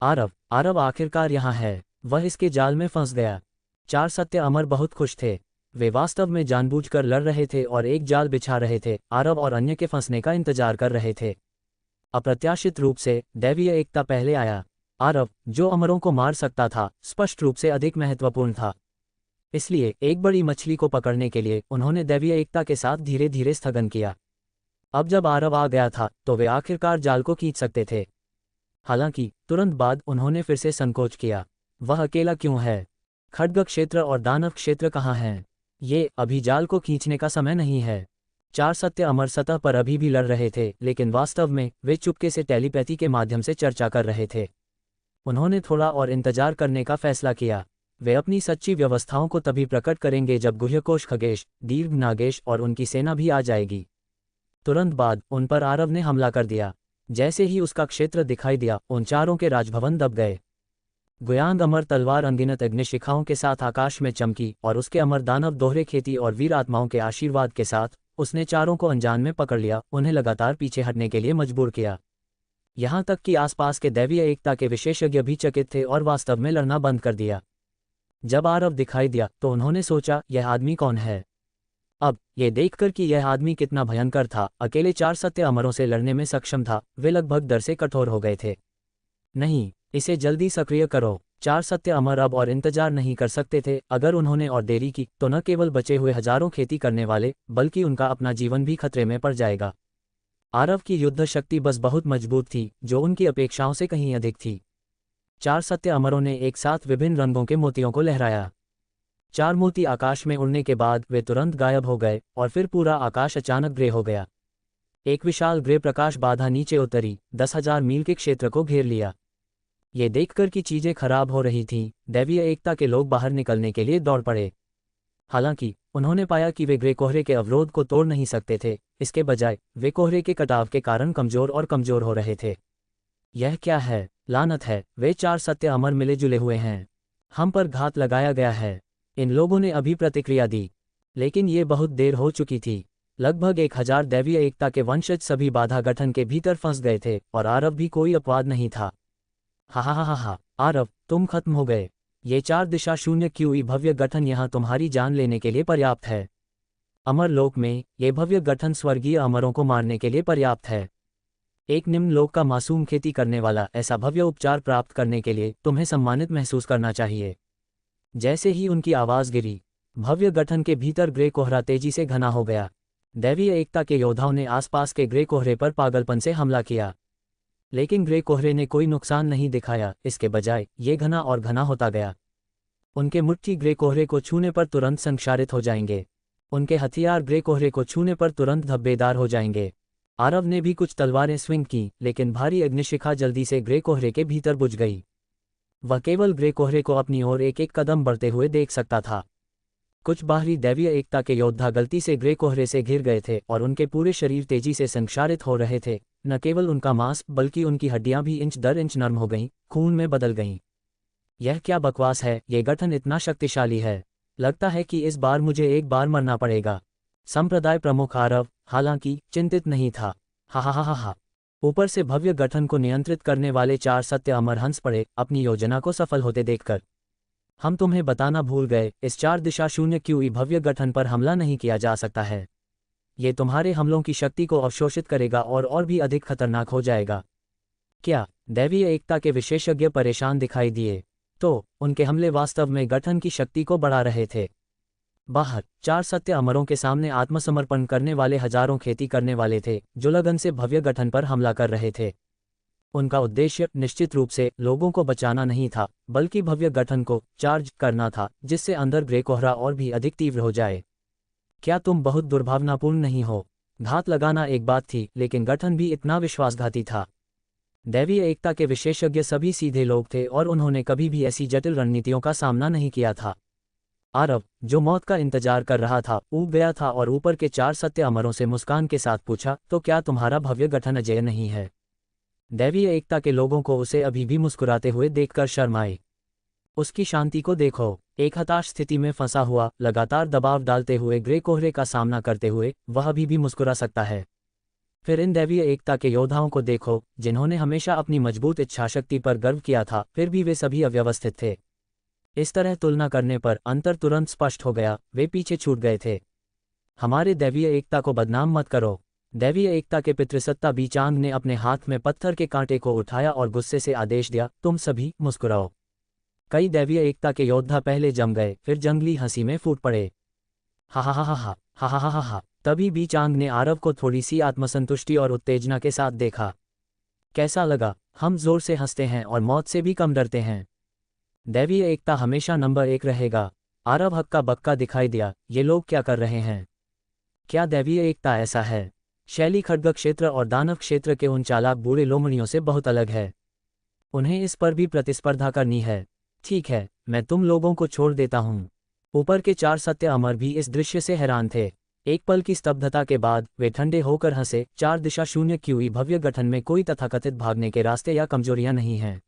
आरव आरव आखिरकार यहाँ है। वह इसके जाल में फंस गया। चार सत्य अमर बहुत खुश थे। वे वास्तव में जानबूझकर लड़ रहे थे और एक जाल बिछा रहे थे, आरव और अन्य के फंसने का इंतजार कर रहे थे। अप्रत्याशित रूप से दैवीय एकता पहले आया। आरव, जो अमरों को मार सकता था, स्पष्ट रूप से अधिक महत्वपूर्ण था। इसलिए एक बड़ी मछली को पकड़ने के लिए उन्होंने दैवीय एकता के साथ धीरे धीरे स्थगन किया। अब जब आरव आ गया था तो वे आखिरकार जाल को खींच सकते थे। हालांकि तुरंत बाद उन्होंने फिर से संकोच किया। वह अकेला क्यों है? खड्ग क्षेत्र और दानव क्षेत्र कहाँ हैं? ये अभी जाल को खींचने का समय नहीं है। चार सत्य अमर सतह पर अभी भी लड़ रहे थे, लेकिन वास्तव में वे चुपके से टेलीपैथी के माध्यम से चर्चा कर रहे थे। उन्होंने थोड़ा और इंतजार करने का फैसला किया। वे अपनी सच्ची व्यवस्थाओं को तभी प्रकट करेंगे जब गुह्यकोश खगेश, दीर्घ नागेश और उनकी सेना भी आ जाएगी। तुरंत बाद उन पर आरव ने हमला कर दिया। जैसे ही उसका क्षेत्र दिखाई दिया, उन चारों के राजभवन दब गए। गुयांग अमर तलवार अनगिनत अग्निशिखाओं के साथ आकाश में चमकी और उसके अमर दानव दोहरे खेती और वीर आत्माओं के आशीर्वाद के साथ उसने चारों को अनजान में पकड़ लिया, उन्हें लगातार पीछे हटने के लिए मजबूर किया। यहाँ तक कि आसपास के दैवीय एकता के विशेषज्ञ भी चकित थे और वास्तव में लड़ना बंद कर दिया। जब आरव दिखाई दिया तो उन्होंने सोचा, यह आदमी कौन है? अब ये देखकर कि यह आदमी कितना भयंकर था, अकेले चार सत्य अमरों से लड़ने में सक्षम था, वे लगभग डर से कठोर हो गए थे। नहीं, इसे जल्दी सक्रिय करो। चार सत्य अमर अब और इंतजार नहीं कर सकते थे। अगर उन्होंने और देरी की तो न केवल बचे हुए हजारों खेती करने वाले, बल्कि उनका अपना जीवन भी खतरे में पड़ जाएगा। आरव की युद्ध शक्ति बस बहुत मजबूत थी, जो उनकी अपेक्षाओं से कहीं अधिक थी। चार सत्य अमरों ने एक साथ विभिन्न रंगों के मोतियों को लहराया। चार मोती आकाश में उड़ने के बाद वे तुरंत गायब हो गए और फिर पूरा आकाश अचानक ग्रे हो गया। एक विशाल ग्रे प्रकाश बाधा नीचे उतरी, 10,000 मील के क्षेत्र को घेर लिया। ये देखकर कि चीजें खराब हो रही थीं, दैवीय एकता के लोग बाहर निकलने के लिए दौड़ पड़े। हालांकि उन्होंने पाया कि वे ग्रे कोहरे के अवरोध को तोड़ नहीं सकते थे, इसके बजाय वे कोहरे के कटाव के कारण कमजोर और कमजोर हो रहे थे। यह क्या है? लानत है, वे चार सत्य अमर मिले जुले हुए हैं। हम पर घात लगाया गया है। इन लोगों ने अभी प्रतिक्रिया दी, लेकिन ये बहुत देर हो चुकी थी। लगभग 1000 दैवीय एकता के वंशज सभी बाधा गठन के भीतर फंस गए थे और आरव भी कोई अपवाद नहीं था। हा हा हा हा, आरव, तुम खत्म हो गए। ये 4 दिशा शून्य क्यूई भव्य गठन यहाँ तुम्हारी जान लेने के लिए पर्याप्त है। अमर लोक में ये भव्य गठन स्वर्गीय अमरों को मारने के लिए पर्याप्त है। एक निम्न लोक का मासूम खेती करने वाला ऐसा भव्य उपचार प्राप्त करने के लिए तुम्हें सम्मानित महसूस करना चाहिए। जैसे ही उनकी आवाज गिरी, भव्य गठन के भीतर ग्रे कोहरा तेजी से घना हो गया। दैवीय एकता के योद्धाओं ने आसपास के ग्रे कोहरे पर पागलपन से हमला किया, लेकिन ग्रे कोहरे ने कोई नुकसान नहीं दिखाया। इसके बजाय ये घना और घना होता गया। उनके मुट्ठी ग्रे कोहरे को छूने पर तुरंत संक्षारित हो जाएंगे। उनके हथियार ग्रे कोहरे को छूने पर तुरंत धब्बेदार हो जाएंगे। आरव ने भी कुछ तलवारें स्विंग की, लेकिन भारी अग्निशिखा जल्दी से ग्रे कोहरे के भीतर बुझ गई। वह केवल ग्रे कोहरे को अपनी ओर एक एक कदम बढ़ते हुए देख सकता था। कुछ बाहरी दैवीय एकता के योद्धा गलती से ग्रे कोहरे से घिर गए थे और उनके पूरे शरीर तेजी से संक्षारित हो रहे थे। न केवल उनका मांस बल्कि उनकी हड्डियां भी इंच दर इंच नरम हो गईं, खून में बदल गईं। यह क्या बकवास है? ये गठन इतना शक्तिशाली है। लगता है कि इस बार मुझे एक बार मरना पड़ेगा। संप्रदाय प्रमुख आरव, हालांकि, चिंतित नहीं था। हा हा हा हा हा। ऊपर से भव्य गठन को नियंत्रित करने वाले चार सत्य अमर हंस पड़े, अपनी योजना को सफल होते देखकर। हम तुम्हें बताना भूल गए, इस 4 दिशा शून्य क्यूई भव्य गठन पर हमला नहीं किया जा सकता है। ये तुम्हारे हमलों की शक्ति को अवशोषित करेगा और भी अधिक खतरनाक हो जाएगा। क्या? दैवीय एकता के विशेषज्ञ परेशान दिखाई दिए। तो उनके हमले वास्तव में गठन की शक्ति को बढ़ा रहे थे। बाहर 4 सत्य अमरों के सामने आत्मसमर्पण करने वाले हजारों खेती करने वाले थे, जो लगन से भव्य गठन पर हमला कर रहे थे। उनका उद्देश्य निश्चित रूप से लोगों को बचाना नहीं था, बल्कि भव्य गठन को चार्ज करना था, जिससे अंदर ग्रे कोहरा और भी अधिक तीव्र हो जाए। क्या तुम बहुत दुर्भावनापूर्ण नहीं हो? घात लगाना एक बात थी, लेकिन गठन भी इतना विश्वासघाती था। दैवीय एकता के विशेषज्ञ सभी सीधे लोग थे और उन्होंने कभी भी ऐसी जटिल रणनीतियों का सामना नहीं किया था। आरव, जो मौत का इंतजार कर रहा था, ऊब गया था और ऊपर के 4 सत्य अमरों से मुस्कान के साथ पूछा, तो क्या तुम्हारा भव्य गठन अजेय नहीं है? दैवीय एकता के लोगों को उसे अभी भी मुस्कुराते हुए देखकर शर्म आई। उसकी शांति को देखो, एक हताश स्थिति में फंसा हुआ, लगातार दबाव डालते हुए ग्रे कोहरे का सामना करते हुए वह अभी भी मुस्कुरा सकता है। फिर इन दैवीय एकता के योद्धाओं को देखो, जिन्होंने हमेशा अपनी मजबूत इच्छाशक्ति पर गर्व किया था, फिर भी वे सभी अव्यवस्थित थे। इस तरह तुलना करने पर अंतर तुरंत स्पष्ट हो गया, वे पीछे छूट गए थे। हमारे दैवीय एकता को बदनाम मत करो। दैवीय एकता के पितृसत्ता बीचांग ने अपने हाथ में पत्थर के कांटे को उठाया और गुस्से से आदेश दिया, तुम सभी मुस्कुराओ। कई दैवीय एकता के योद्धा पहले जम गए, फिर जंगली हंसी में फूट पड़े। हा हा हा हा हा हा हा हा हा। तभी बीचांग ने आरव को थोड़ी सी आत्मसंतुष्टि और उत्तेजना के साथ देखा। कैसा लगा? हम जोर से हंसते हैं और मौत से भी कम डरते हैं। दैवीय एकता हमेशा नंबर 1 रहेगा। आरव हक्का बक्का दिखाई दिया, ये लोग क्या कर रहे हैं? क्या दैवीय एकता ऐसा है? शैली खड्ग क्षेत्र और दानव क्षेत्र के उन चालाक बूढ़े लोमड़ियों से बहुत अलग है। उन्हें इस पर भी प्रतिस्पर्धा करनी है। ठीक है, मैं तुम लोगों को छोड़ देता हूँ। ऊपर के 4 सत्य अमर भी इस दृश्य से हैरान थे। एक पल की स्तब्धता के बाद वे ठंडे होकर हंसे। 4 दिशा शून्य क्यूई भव्य गठन में कोई तथाकथित भागने के रास्ते या कमजोरियां नहीं हैं।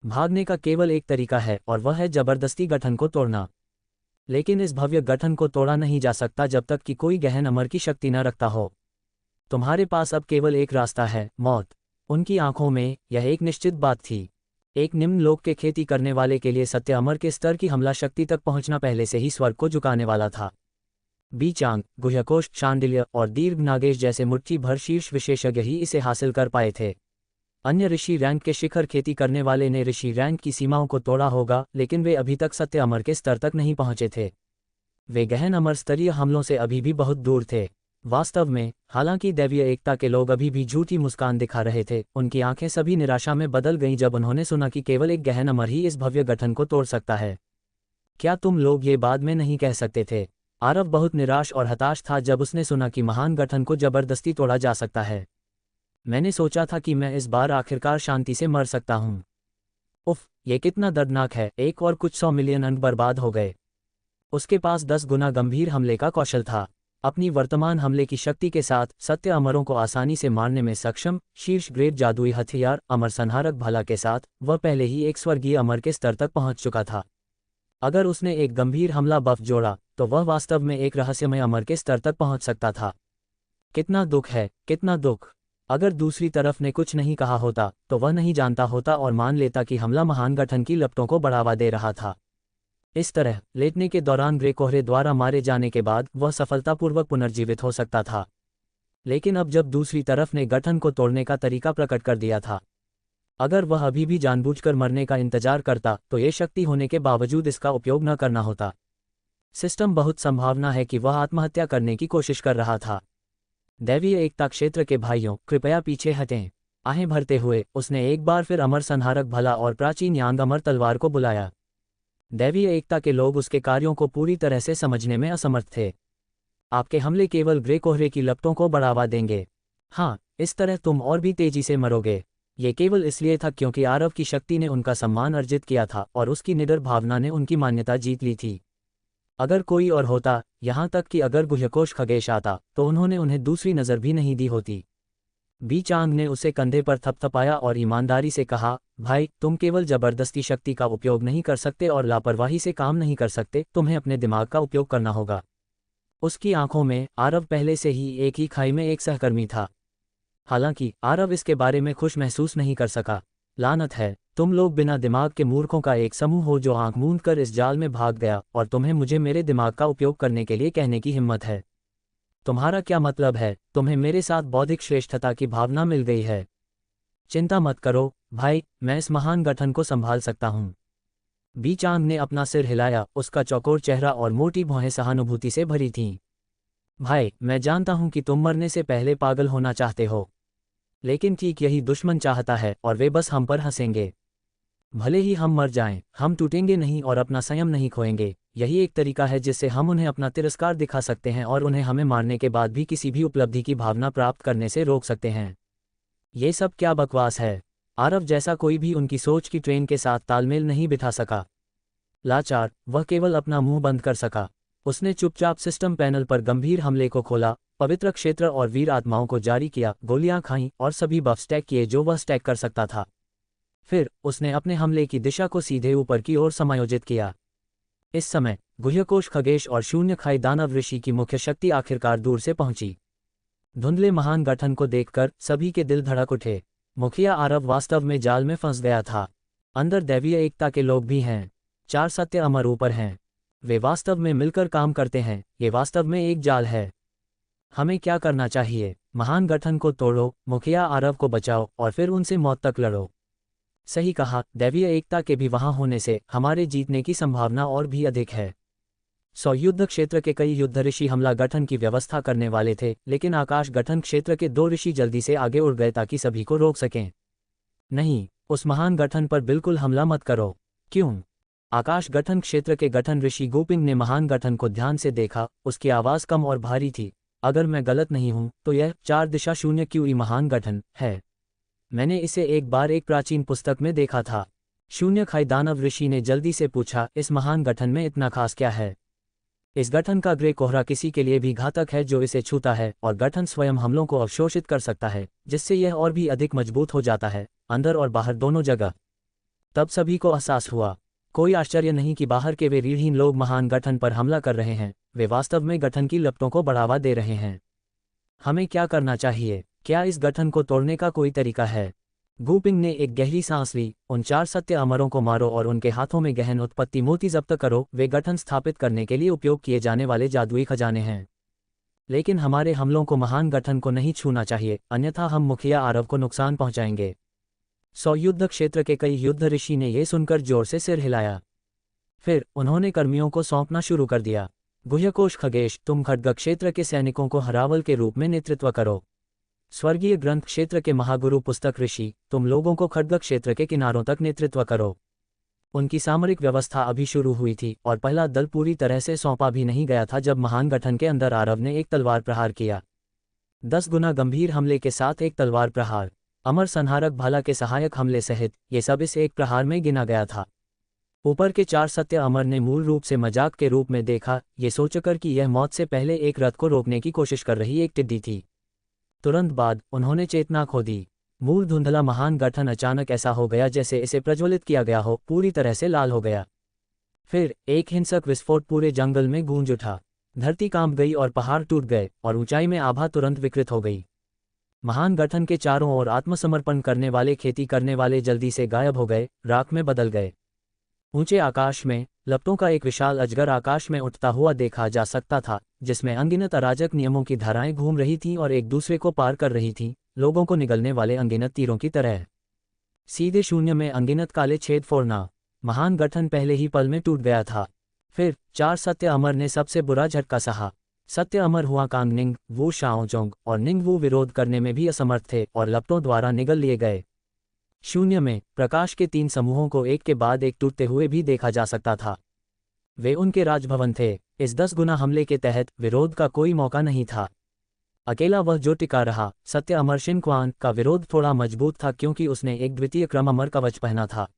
भागने का केवल एक तरीका है और वह है जबरदस्ती गठन को तोड़ना। लेकिन इस भव्य गठन को तोड़ा नहीं जा सकता जब तक कि कोई गहन अमर की शक्ति न रखता हो। तुम्हारे पास अब केवल एक रास्ता है, मौत। उनकी आंखों में यह एक निश्चित बात थी। एक निम्न लोक के खेती करने वाले के लिए सत्य अमर के स्तर की हमला शक्ति तक पहुंचना पहले से ही स्वर्ग को झुकाने वाला था। बीचांग, गुह्यकोश, शांडिल्य और दीर्घ नागेश जैसे मुट्ठी भर शीर्ष विशेषज्ञ ही इसे हासिल कर पाए थे। अन्य ऋषि रैंक के शिखर खेती करने वाले ने ऋषि रैंक की सीमाओं को तोड़ा होगा, लेकिन वे अभी तक सत्य अमर के स्तर तक नहीं पहुंचे थे। वे गहन अमर स्तरीय हमलों से अभी भी बहुत दूर थे। वास्तव में, हालांकि दैवीय एकता के लोग अभी भी झूठी मुस्कान दिखा रहे थे, उनकी आंखें सभी निराशा में बदल गईं जब उन्होंने सुना कि केवल एक गहन अमर ही इस भव्य गठन को तोड़ सकता है। क्या तुम लोग ये बाद में नहीं कह सकते थे? आरव बहुत निराश और हताश था जब उसने सुना कि महान गठन को जबरदस्ती तोड़ा जा सकता है। मैंने सोचा था कि मैं इस बार आखिरकार शांति से मर सकता हूँ। उफ, ये कितना दर्दनाक है। 1 और कुछ 100 मिलियन अंग बर्बाद हो गए। उसके पास 10 गुना गंभीर हमले का कौशल था। अपनी वर्तमान हमले की शक्ति के साथ सत्य अमरों को आसानी से मारने में सक्षम शीर्ष ग्रेड जादुई हथियार अमर संहारक भला के साथ वह पहले ही एक स्वर्गीय अमर के स्तर तक पहुंच चुका था। अगर उसने एक गंभीर हमला बफ जोड़ा तो वह वास्तव में एक रहस्यमय अमर के स्तर तक पहुंच सकता था। कितना दुख है, कितना दुख। अगर दूसरी तरफ ने कुछ नहीं कहा होता तो वह नहीं जानता होता और मान लेता कि हमला महान गठन की लपटों को बढ़ावा दे रहा था। इस तरह लेटने के दौरान ग्रे कोहरे द्वारा मारे जाने के बाद वह सफलतापूर्वक पुनर्जीवित हो सकता था। लेकिन अब जब दूसरी तरफ ने गठन को तोड़ने का तरीका प्रकट कर दिया था, अगर वह अभी भी जानबूझकर मरने का इंतजार करता तो ये शक्ति होने के बावजूद इसका उपयोग न करना होता। सिस्टम बहुत संभावना है कि वह आत्महत्या करने की कोशिश कर रहा था। दैवीय एकता क्षेत्र के भाइयों, कृपया पीछे हटें। आहें भरते हुए उसने एक बार फिर अमर संहारक भला और प्राचीन यांग अमर तलवार को बुलाया। दैवीय एकता के लोग उसके कार्यों को पूरी तरह से समझने में असमर्थ थे। आपके हमले केवल ग्रे कोहरे की लपटों को बढ़ावा देंगे। हाँ, इस तरह तुम और भी तेजी से मरोगे। ये केवल इसलिए था क्योंकि आरव की शक्ति ने उनका सम्मान अर्जित किया था और उसकी निडर भावना ने उनकी मान्यता जीत ली थी। अगर कोई और होता, यहाँ तक कि अगर गुह्यकोश खगेश आता, तो उन्होंने उन्हें दूसरी नज़र भी नहीं दी होती। बीचांग ने उसे कंधे पर थपथपाया और ईमानदारी से कहा, भाई, तुम केवल जबरदस्ती शक्ति का उपयोग नहीं कर सकते और लापरवाही से काम नहीं कर सकते, तुम्हें अपने दिमाग का उपयोग करना होगा। उसकी आंखों में आरव पहले से ही एक ही खाई में एक सहकर्मी था। हालांकि आरव इसके बारे में खुश महसूस नहीं कर सका। लानत है, तुम लोग बिना दिमाग के मूर्खों का एक समूह हो जो आंख मूंद कर इस जाल में भाग गया और तुम्हें मुझे मेरे दिमाग का उपयोग करने के लिए कहने की हिम्मत है। तुम्हारा क्या मतलब है? तुम्हें मेरे साथ बौद्धिक श्रेष्ठता की भावना मिल गई है। चिंता मत करो भाई, मैं इस महान गठन को संभाल सकता हूँ। बीचांग ने अपना सिर हिलाया, उसका चौकोर चेहरा और मोटी भौहें सहानुभूति से भरी थीं। भाई, मैं जानता हूँ कि तुम मरने से पहले पागल होना चाहते हो, लेकिन ठीक यही दुश्मन चाहता है और वे बस हम पर हंसेंगे। भले ही हम मर जाएं, हम टूटेंगे नहीं और अपना संयम नहीं खोएंगे। यही एक तरीका है जिससे हम उन्हें अपना तिरस्कार दिखा सकते हैं और उन्हें हमें मारने के बाद भी किसी भी उपलब्धि की भावना प्राप्त करने से रोक सकते हैं। ये सब क्या बकवास है? आरव जैसा कोई भी उनकी सोच की ट्रेन के साथ तालमेल नहीं बिठा सका। लाचार, वह केवल अपना मुंह बंद कर सका। उसने चुपचाप सिस्टम पैनल पर गंभीर हमले को खोला, पवित्र क्षेत्र और वीर आत्माओं को जारी किया, गोलियां खाईं और सभी बफ स्टैक किए जो वह स्टैक कर सकता था। फिर उसने अपने हमले की दिशा को सीधे ऊपर की ओर समायोजित किया। इस समय गुह्यकोश खगेश और शून्य खाई दानव ऋषि की मुख्य शक्ति आखिरकार दूर से पहुंची। धुंधले महान गठन को देखकर सभी के दिल धड़क उठे। मुखिया आरव वास्तव में जाल में फंस गया था। अंदर दैवीय एकता के लोग भी हैं। 4 सत्य अमर ऊपर हैं। वे वास्तव में मिलकर काम करते हैं। ये वास्तव में एक जाल है। हमें क्या करना चाहिए? महान गठन को तोड़ो, मुखिया आरव को बचाओ और फिर उनसे मौत तक लड़ो। सही कहा। दैवीय एकता के भी वहां होने से हमारे जीतने की संभावना और भी अधिक है। 100 युद्ध क्षेत्र के कई युद्ध ऋषि हमला गठन की व्यवस्था करने वाले थे, लेकिन आकाश गठन क्षेत्र के 2 ऋषि जल्दी से आगे उड़ गए ताकि सभी को रोक सकें। नहीं, उस महान गठन पर बिल्कुल हमला मत करो। क्यों? आकाश गठन क्षेत्र के गठन ऋषि गोपिंग ने महान गठन को ध्यान से देखा। उसकी आवाज कम और भारी थी। अगर मैं गलत नहीं हूं तो यह 4 दिशा शून्य क्यूई महान गठन है। मैंने इसे एक बार एक प्राचीन पुस्तक में देखा था। शून्य खाई दानव ऋषि ने जल्दी से पूछा, इस महान गठन में इतना खास क्या है? इस गठन का ग्रे कोहरा किसी के लिए भी घातक है जो इसे छूता है, और गठन स्वयं हमलों को अवशोषित कर सकता है, जिससे यह और भी अधिक मजबूत हो जाता है, अंदर और बाहर दोनों जगह। तब सभी को एहसास हुआ। कोई आश्चर्य नहीं कि बाहर के वे रीढ़हीन लोग महान गठन पर हमला कर रहे हैं। वे वास्तव में गठन की लपटों को बढ़ावा दे रहे हैं। हमें क्या करना चाहिए? क्या इस गठन को तोड़ने का कोई तरीका है? गुपिंग ने एक गहरी सांस ली। उन 4 सत्य अमरों को मारो और उनके हाथों में गहन उत्पत्ति मोती जब्त करो। वे गठन स्थापित करने के लिए उपयोग किए जाने वाले जादुई खजाने हैं। लेकिन हमारे हमलों को महान गठन को नहीं छूना चाहिए, अन्यथा हम मुखिया आरव को नुकसान पहुंचाएंगे। 100 युद्ध क्षेत्र के कई युद्ध ऋषि ने यह सुनकर जोर से सिर हिलाया। फिर उन्होंने कर्मियों को सौंपना शुरू कर दिया। गुह्यकोश खगेश, तुम खड्ग क्षेत्र के सैनिकों को हरावल के रूप में नेतृत्व करो। स्वर्गीय ग्रंथ क्षेत्र के महागुरु पुस्तक ऋषि, तुम लोगों को खड्ग क्षेत्र के किनारों तक नेतृत्व करो। उनकी सामरिक व्यवस्था अभी शुरू हुई थी और पहला दल पूरी तरह से सौंपा भी नहीं गया था जब महान गठन के अंदर आरव ने एक तलवार प्रहार किया। 10 गुना गंभीर हमले के साथ एक तलवार प्रहार, अमर संहारक भाला के सहायक हमले सहित, ये सब इस एक प्रहार में गिना गया था। ऊपर के 4 सत्य अमर ने मूल रूप से मजाक के रूप में देखा, ये सोचकर कि यह मौत से पहले एक रथ को रोकने की कोशिश कर रही एक टिड्डी थी। तुरंत बाद उन्होंने चेतना खो दी। मूल धुंधला महान गठन अचानक ऐसा हो गया जैसे इसे प्रज्वलित किया गया हो, पूरी तरह से लाल हो गया। फिर एक हिंसक विस्फोट पूरे जंगल में गूंज उठा। धरती कांप गई और पहाड़ टूट गए और ऊंचाई में आभा तुरंत विकृत हो गई। महान गठन के चारों ओर आत्मसमर्पण करने वाले खेती करने वाले जल्दी से गायब हो गए, राख में बदल गए। ऊंचे आकाश में लपटों का एक विशाल अजगर आकाश में उठता हुआ देखा जा सकता था, जिसमें अनगिनत अराजक नियमों की धाराएं घूम रही थीं और एक दूसरे को पार कर रही थीं, लोगों को निगलने वाले अनगिनत तीरों की तरह। सीधे शून्य में अनगिनत काले छेद फोड़ना। महान गठन पहले ही पल में टूट गया था। फिर 4 सत्य अमर ने सबसे बुरा झटका सहा। सत्य अमर हुआ कांग निंग, वू शाओजोंग और निंग वू विरोध करने में भी असमर्थ थे और लपटों द्वारा निगल लिए गए। शून्य में प्रकाश के 3 समूहों को एक के बाद एक टूटते हुए भी देखा जा सकता था। वे उनके राजभवन थे। इस 10 गुना हमले के तहत विरोध का कोई मौका नहीं था। अकेला वह जो टिका रहा, सत्य अमर शिनक्वान का विरोध थोड़ा मजबूत था क्योंकि उसने एक द्वितीय क्रम अमर कवच पहना था,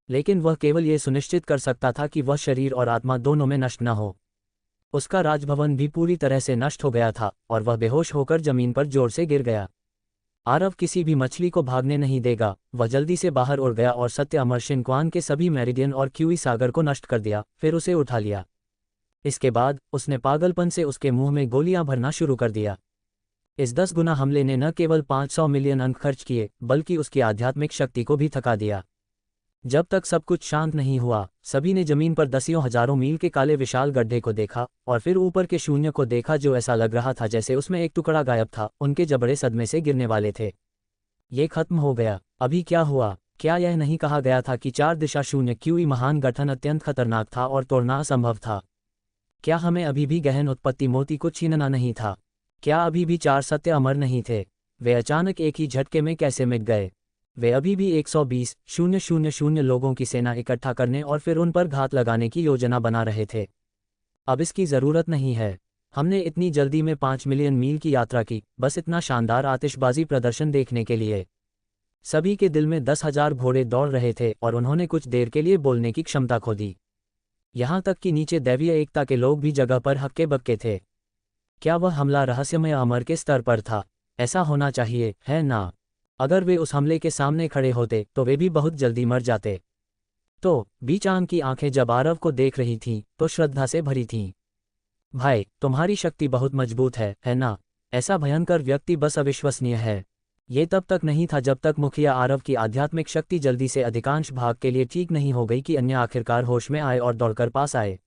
लेकिन वह केवल ये सुनिश्चित कर सकता था कि वह शरीर और आत्मा दोनों में नष्ट न हो। उसका राजभवन भी पूरी तरह से नष्ट हो गया था और वह बेहोश होकर जमीन पर जोर से गिर गया। आरव किसी भी मछली को भागने नहीं देगा। वह जल्दी से बाहर उड़ गया और सत्य अमर शिनक्वान के सभी मेरिडियन और क्यूई सागर को नष्ट कर दिया, फिर उसे उठा लिया। इसके बाद उसने पागलपन से उसके मुंह में गोलियां भरना शुरू कर दिया। इस 10 गुना हमले ने न केवल 500 मिलियन अंक खर्च किए, बल्कि उसकी आध्यात्मिक शक्ति को भी थका दिया। जब तक सब कुछ शांत नहीं हुआ, सभी ने जमीन पर दसियों हजारों मील के काले विशाल गड्ढे को देखा और फिर ऊपर के शून्य को देखा जो ऐसा लग रहा था जैसे उसमें एक टुकड़ा गायब था। उनके जबड़े सदमे से गिरने वाले थे। ये खत्म हो गया। अभी क्या हुआ? क्या यह नहीं कहा गया था कि 4 दिशा शून्य क्यूई महान गठन अत्यंत खतरनाक था और तोड़ना असंभव था? क्या हमें अभी भी गहन उत्पत्ति मोती को छीनना नहीं था? क्या अभी भी 4 सत्य अमर नहीं थे? वे अचानक एक ही झटके में कैसे मिट गए? वे अभी भी 120,000 लोगों की सेना इकट्ठा करने और फिर उन पर घात लगाने की योजना बना रहे थे। अब इसकी जरूरत नहीं है। हमने इतनी जल्दी में 5 मिलियन मील की यात्रा की, बस इतना शानदार आतिशबाजी प्रदर्शन देखने के लिए। सभी के दिल में 10,000 घोड़े दौड़ रहे थे और उन्होंने कुछ देर के लिए बोलने की क्षमता खो दी। यहां तक कि नीचे दैवीय एकता के लोग भी जगह पर हक्के बक्के थे। क्या वह हमला रहस्यमय अमर के स्तर पर था? ऐसा होना चाहिए, है ना? अगर वे उस हमले के सामने खड़े होते तो वे भी बहुत जल्दी मर जाते। तो बीचांग की आंखें जब आरव को देख रही थीं तो श्रद्धा से भरी थीं। भाई, तुम्हारी शक्ति बहुत मजबूत है ना? ऐसा भयंकर व्यक्ति बस अविश्वसनीय है। ये तब तक नहीं था जब तक मुखिया आरव की आध्यात्मिक शक्ति जल्दी से अधिकांश भाग के लिए ठीक नहीं हो गई कि अन्य आखिरकार होश में आए और दौड़कर पास आए।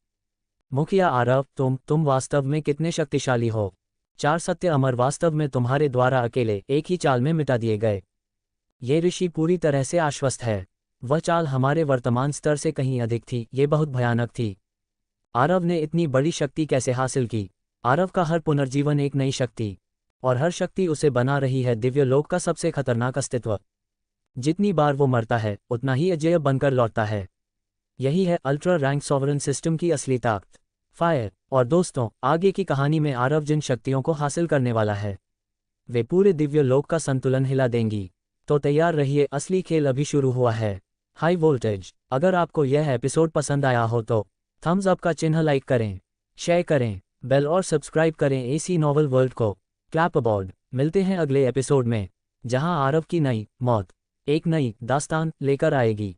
मुखिया आरव, तुम वास्तव में कितने शक्तिशाली हो। 4 सत्य अमर वास्तव में तुम्हारे द्वारा अकेले एक ही चाल में मिटा दिए गए। ये ऋषि पूरी तरह से आश्वस्त है। वह चाल हमारे वर्तमान स्तर से कहीं अधिक थी, ये बहुत भयानक थी। आरव ने इतनी बड़ी शक्ति कैसे हासिल की? आरव का हर पुनर्जीवन एक नई शक्ति, और हर शक्ति उसे बना रही है दिव्य लोक का सबसे खतरनाक अस्तित्व। जितनी बार वो मरता है उतना ही अजेय बनकर लौटता है। यही है अल्ट्रा रैंक सॉवरन सिस्टम की असली ताकत। फायर। और दोस्तों, आगे की कहानी में आरव जिन शक्तियों को हासिल करने वाला है वे पूरे दिव्य लोक का संतुलन हिला देंगी। तो तैयार रहिए, असली खेल अभी शुरू हुआ है। High voltage. अगर आपको यह एपिसोड पसंद आया हो तो थम्स अप का चिन्ह लाइक करें, शेयर करें, बेल और सब्सक्राइब करें एसी नॉवल वर्ल्ड को। क्लैप अबॉर्ड। मिलते हैं अगले एपिसोड में, जहां आरव की नई मौत एक नई दास्तान लेकर आएगी।